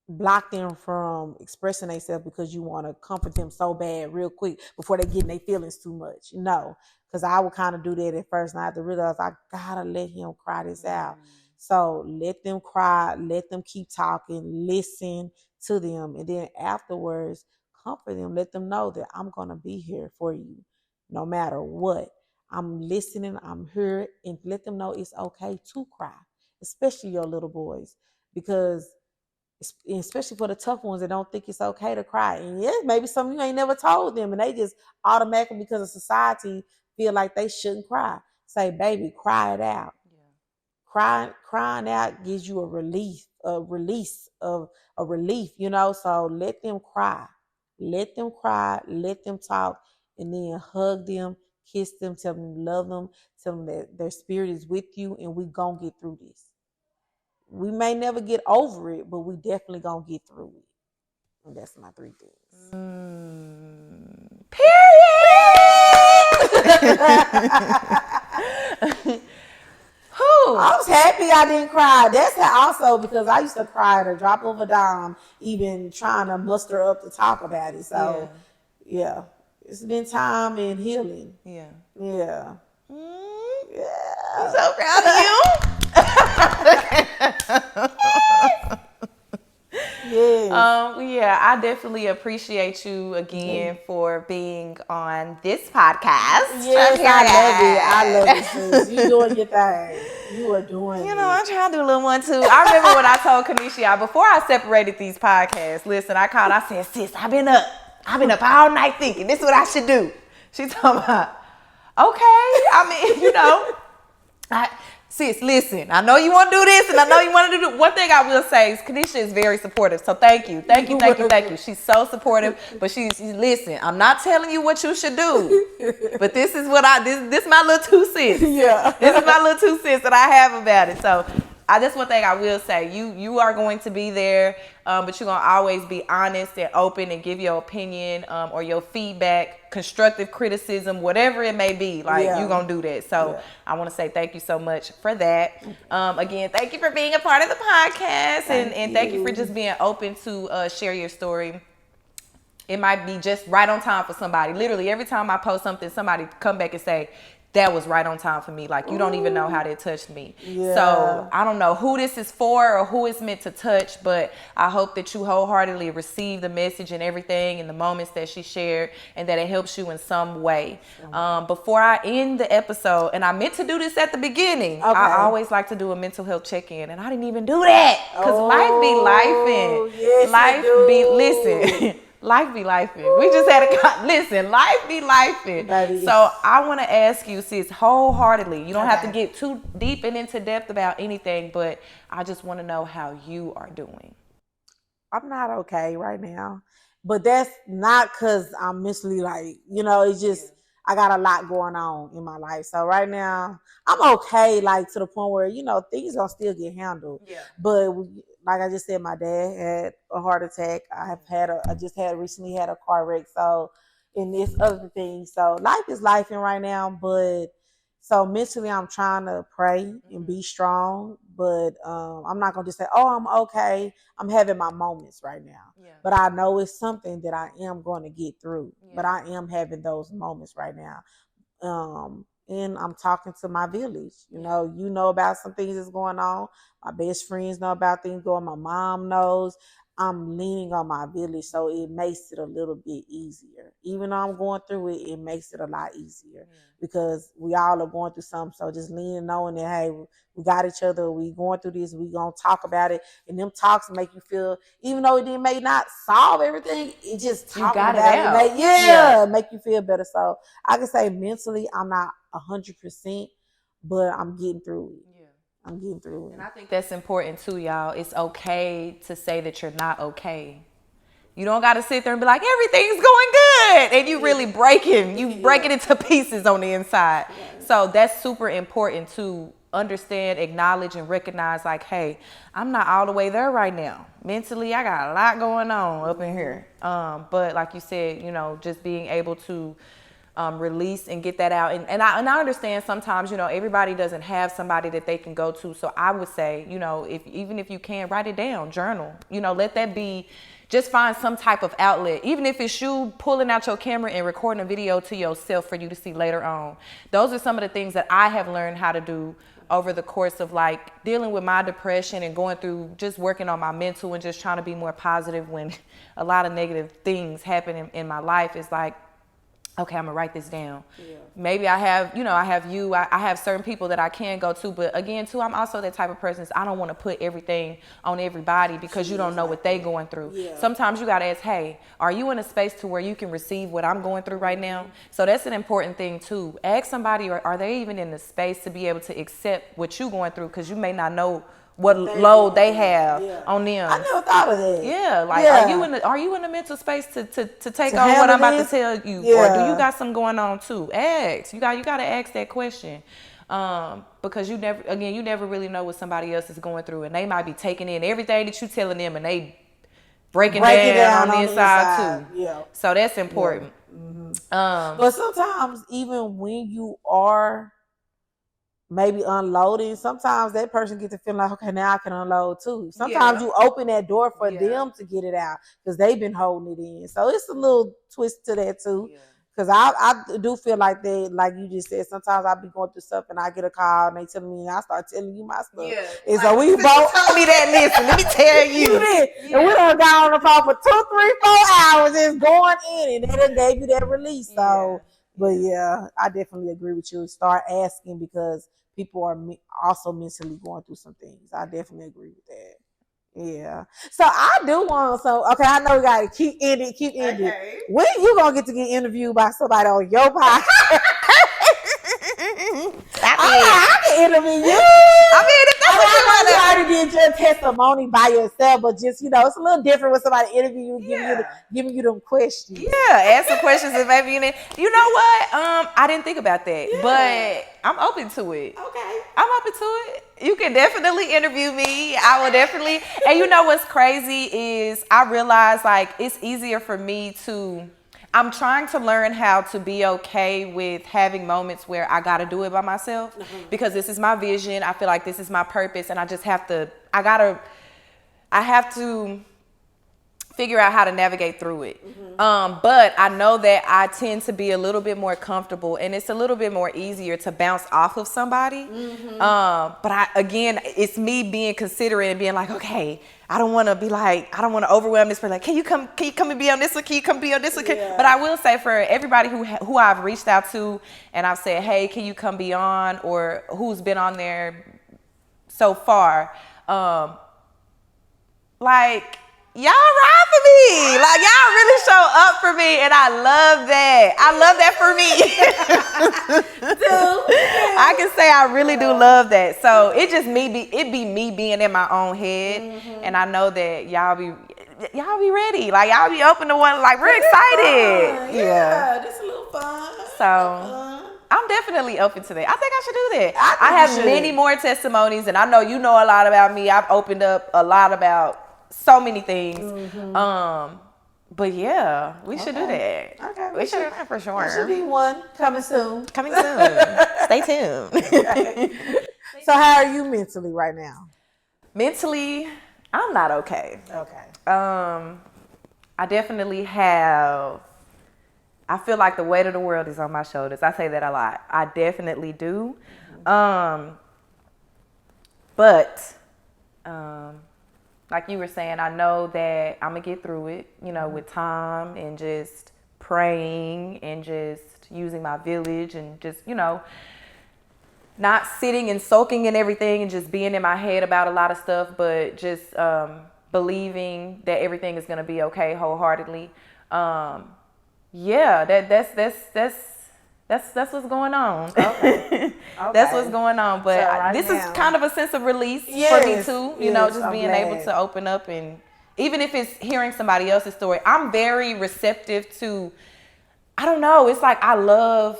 block them from expressing themselves because you want to comfort them so bad real quick before they get in their feelings too much. No, because I would kind of do that at first, and I have to realize I gotta let him cry this out. So let them cry, let them keep talking, listen to them, and then afterwards comfort them. Let them know that I'm gonna be here for you, no matter what. I'm listening, I'm here, and let them know it's okay to cry, especially your little boys, because especially for the tough ones that don't think it's okay to cry. And yeah, maybe some of you ain't never told them, and they just automatically, because of society, feel like they shouldn't cry. Say, baby, cry it out. Crying out gives you a release of a relief, So let them cry. Let them cry, let them talk, and then hug them, kiss them, tell them you love them, tell them that their spirit is with you, and we gonna get through this. We may never get over it, but we definitely gonna get through it. And that's my 3 things. Period. I was happy I didn't cry. That's also because I used to cry at a drop of a dime, even trying to muster up to talk about it. So, yeah. It's been time and healing. Yeah. Yeah. I'm so proud of you. Yes. I definitely appreciate you again for being on this podcast. Yes, I love it, sis. You doing your thing. You are doing it. I'm trying to do a little one too. I remember when I told CANESHIA, before I separated these podcasts, listen, I said, sis, I've been up all night thinking this is what I should do. She told me, okay. Sis, listen, I know you want to do this and I know you want to do this. One thing I will say is CANESHIA is very supportive. So thank you. She's so supportive. But she's listen, I'm not telling you what you should do. But this is what this is my little 2 cents. Yeah. This is my little 2 cents that I have about it. So that's one thing I will say. You are going to be there, but you're going to always be honest and open and give your opinion or your feedback, constructive criticism, whatever it may be. You're going to do that. So I want to say thank you so much for that. Again, thank you for being a part of the podcast. And thank you for just being open to share your story. It might be just right on time for somebody. Literally, every time I post something, somebody come back and say, that was right on time for me. You don't even know how that touched me. Yeah. So I don't know who this is for or who it's meant to touch, but I hope that you wholeheartedly receive the message and everything and the moments that she shared and that it helps you in some way. Before I end the episode, and I meant to do this at the beginning, I always like to do a mental health check-in, and I didn't even do that because life be lifing. Yes, Listen. Life be lifing. We just had life be lifing. So I want to ask you, sis, wholeheartedly. You don't have to get too deep and into depth about anything, but I just want to know how you are doing. I'm not okay right now, but that's not because I'm mentally it's just I got a lot going on in my life. So right now I'm okay, to the point where things gonna still get handled. Yeah. But like I just said, my dad had a heart attack. I just recently had a car wreck. So, and this other thing. So life is life right now, but so mentally I'm trying to pray and be strong, but I'm not going to just say, oh, I'm okay. I'm having my moments right now. Yeah. But I know it's something that I am going to get through, but I am having those moments right now. And I'm talking to my village. You know about some things that's going on. My best friends know about things going on. My mom knows. I'm leaning on my village, so it makes it a little bit easier. Even though I'm going through it, it makes it a lot easier because we all are going through something. So just leaning, knowing that, hey, we got each other. We going through this. We going to talk about it. And them talks make you feel, even though it may not solve everything, it just talking about it make you feel better. So I can say mentally, I'm not 100%, but I'm getting through it. I'm getting through it. And I think that's important too, y'all. It's okay to say that you're not okay. You don't got to sit there and be like, everything's going good. And you really breaking it into pieces on the inside. So that's super important to understand, acknowledge, and recognize hey, I'm not all the way there right now. Mentally, I got a lot going on up in here. But like you said, just being able to release and get that out. And I understand sometimes, everybody doesn't have somebody that they can go to. So I would say, even if you can, write it down, journal, let that be, just find some type of outlet. Even if it's you pulling out your camera and recording a video to yourself for you to see later on. Those are some of the things that I have learned how to do over the course of like dealing with my depression and going through just working on my mental and just trying to be more positive when a lot of negative things happen in my life. Is like, okay, I'm gonna write this down. Yeah. Maybe I have certain people that I can go to, but again, too, I'm also that type of person. I don't want to put everything on everybody because you don't know what they going through. Yeah. Sometimes you gotta ask, hey, are you in a space to where you can receive what I'm going through right now? So that's an important thing too. Ask somebody, or are they even in the space to be able to accept what you're going through? Because you may not know what load they have on them. I never thought of that. Yeah, like are you in the mental space to take on what I'm about to tell you, or do you got something going on too? Ask. You got to ask that question, because you never really know what somebody else is going through, and they might be taking in everything that you telling them, and they breaking down on the inside too. Yeah. So that's important. Yeah. Mm-hmm. But sometimes even when you are maybe unloading, sometimes that person gets to feel like, okay, now I can unload too. Sometimes you open that door for them to get it out because they've been holding it in. So it's a little twist to that too. Because I do feel like that, like you just said, sometimes I be going through stuff and I get a call and they tell me, and I start telling you my stuff. Yeah. And like, so we both tell me that, listen, let me tell you. And we done got on the phone for 2, 3, 4 hours. It's going in, and they done gave you that release. So, but I definitely agree with you. Start asking, because people are also mentally going through some things. I definitely agree with that. Yeah. So I do want okay, I know we gotta keep ending. Okay. When you gonna get interviewed by somebody on your podcast? I can interview you. I mean, if that's what you want, you already did your testimony by yourself, but just it's a little different when somebody interview you, giving you them questions. Yeah, ask some questions and maybe you know what? I didn't think about that, but I'm open to it. Okay, I'm open to it. You can definitely interview me. I will definitely. And you know what's crazy is I realize like it's easier for me to. I'm trying to learn how to be okay with having moments where I got to do it by myself, because this is my vision. I feel like this is my purpose, and I just have to, I have to figure out how to navigate through it. But I know that I tend to be a little bit more comfortable, and it's a little bit more easier to bounce off of somebody. But it's me being considerate and being like, okay, I don't want to overwhelm this person. Like, can you come and be on this one? Can you come be on this one? But I will say, for everybody who I've reached out to and I've said, hey, can you come be on, or who's been on there so far, like, y'all ride for me. Like, y'all really show up for me, and I love that. I love that for me. I can say I really do love that. So it just be me being in my own head, and I know that y'all be ready. Like, y'all be open to one. Like, we're excited. Yeah, this is a little fun. So. I'm definitely open to that. I think I should do that. I have many more testimonies, and I know you know a lot about me. I've opened up a lot about so many things. But yeah, we should do that. Okay, we should do that for sure. There should be one coming soon. Stay tuned. Okay. So how are you mentally right now? Mentally, I'm not okay. Okay. I definitely I feel like the weight of the world is on my shoulders. I say that a lot. I definitely do. But like you were saying, I know that I'm going to get through it, with time and just praying and just using my village and just, not sitting and soaking in everything and just being in my head about a lot of stuff, but just believing that everything is going to be okay wholeheartedly. Yeah, that's what's going on. Okay. That's what's going on. But so this is kind of a sense of release for me too. Just being able to open up, and even if it's hearing somebody else's story, I'm very receptive to. I don't know. It's like I love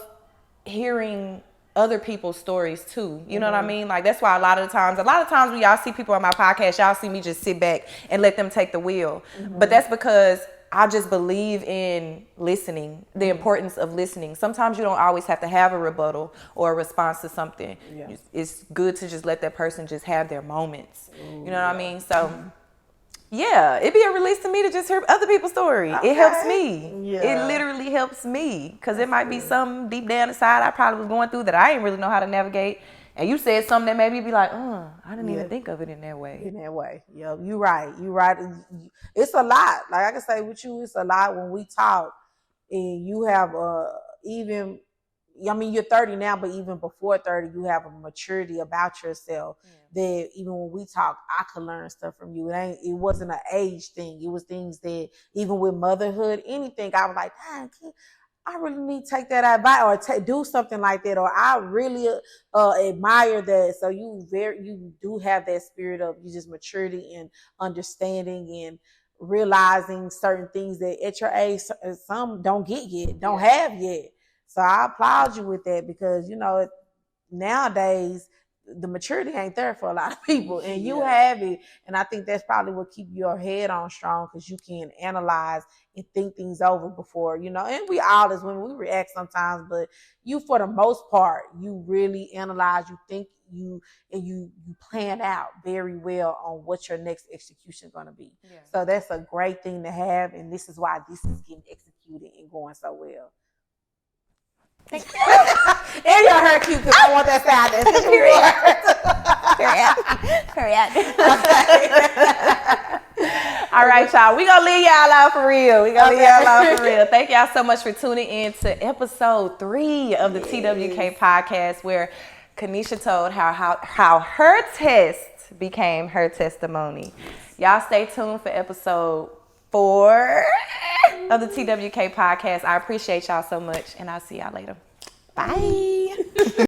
hearing other people's stories too. You know what I mean? Like, that's why a lot of times when y'all see people on my podcast, y'all see me just sit back and let them take the wheel. But that's because I just believe in listening, the importance of listening. Sometimes you don't always have to have a rebuttal or a response to something. Yeah. It's good to just let that person just have their moments. You know what I mean? So, yeah, it'd be a release to me to just hear other people's story. Okay. It helps me. Yeah. It literally helps me because it might be something deep down inside I probably was going through that I didn't really know how to navigate. And you said something that made me be like, I didn't even think of it in that way. In that way. Yeah, you're right. You're right. It's a lot. Like I can say with you, it's a lot when we talk and you have even, I mean, you're 30 now, but even before 30, you have a maturity about yourself that even when we talk, I could learn stuff from you. It wasn't an age thing. It was things that even with motherhood, anything, I was like, dang, I really need to take that advice or do something like that. Or I really admire that. So you do have that spirit of you just maturity and understanding and realizing certain things that at your age, some don't get yet, don't have yet. So I applaud you with that because, nowadays, the maturity ain't there for a lot of people and you have it. And I think that's probably what keep your head on strong because you can analyze and think things over before, and we all as women, we react sometimes, but you, for the most part, you really analyze, you think you plan out very well on what your next execution is going to be. Yeah. So that's a great thing to have. And this is why this is getting executed and going so well. Thank you. And you're her cute because I want that sound. Period. All right, y'all. We're going to leave y'all out for real. Thank y'all so much for tuning in to episode 3 of the T.W.K Podcast, where CANESHIA told how her test became her testimony. Y'all stay tuned for episode 4 of the T.W.K Podcast. I appreciate y'all so much, and I'll see y'all later. Bye.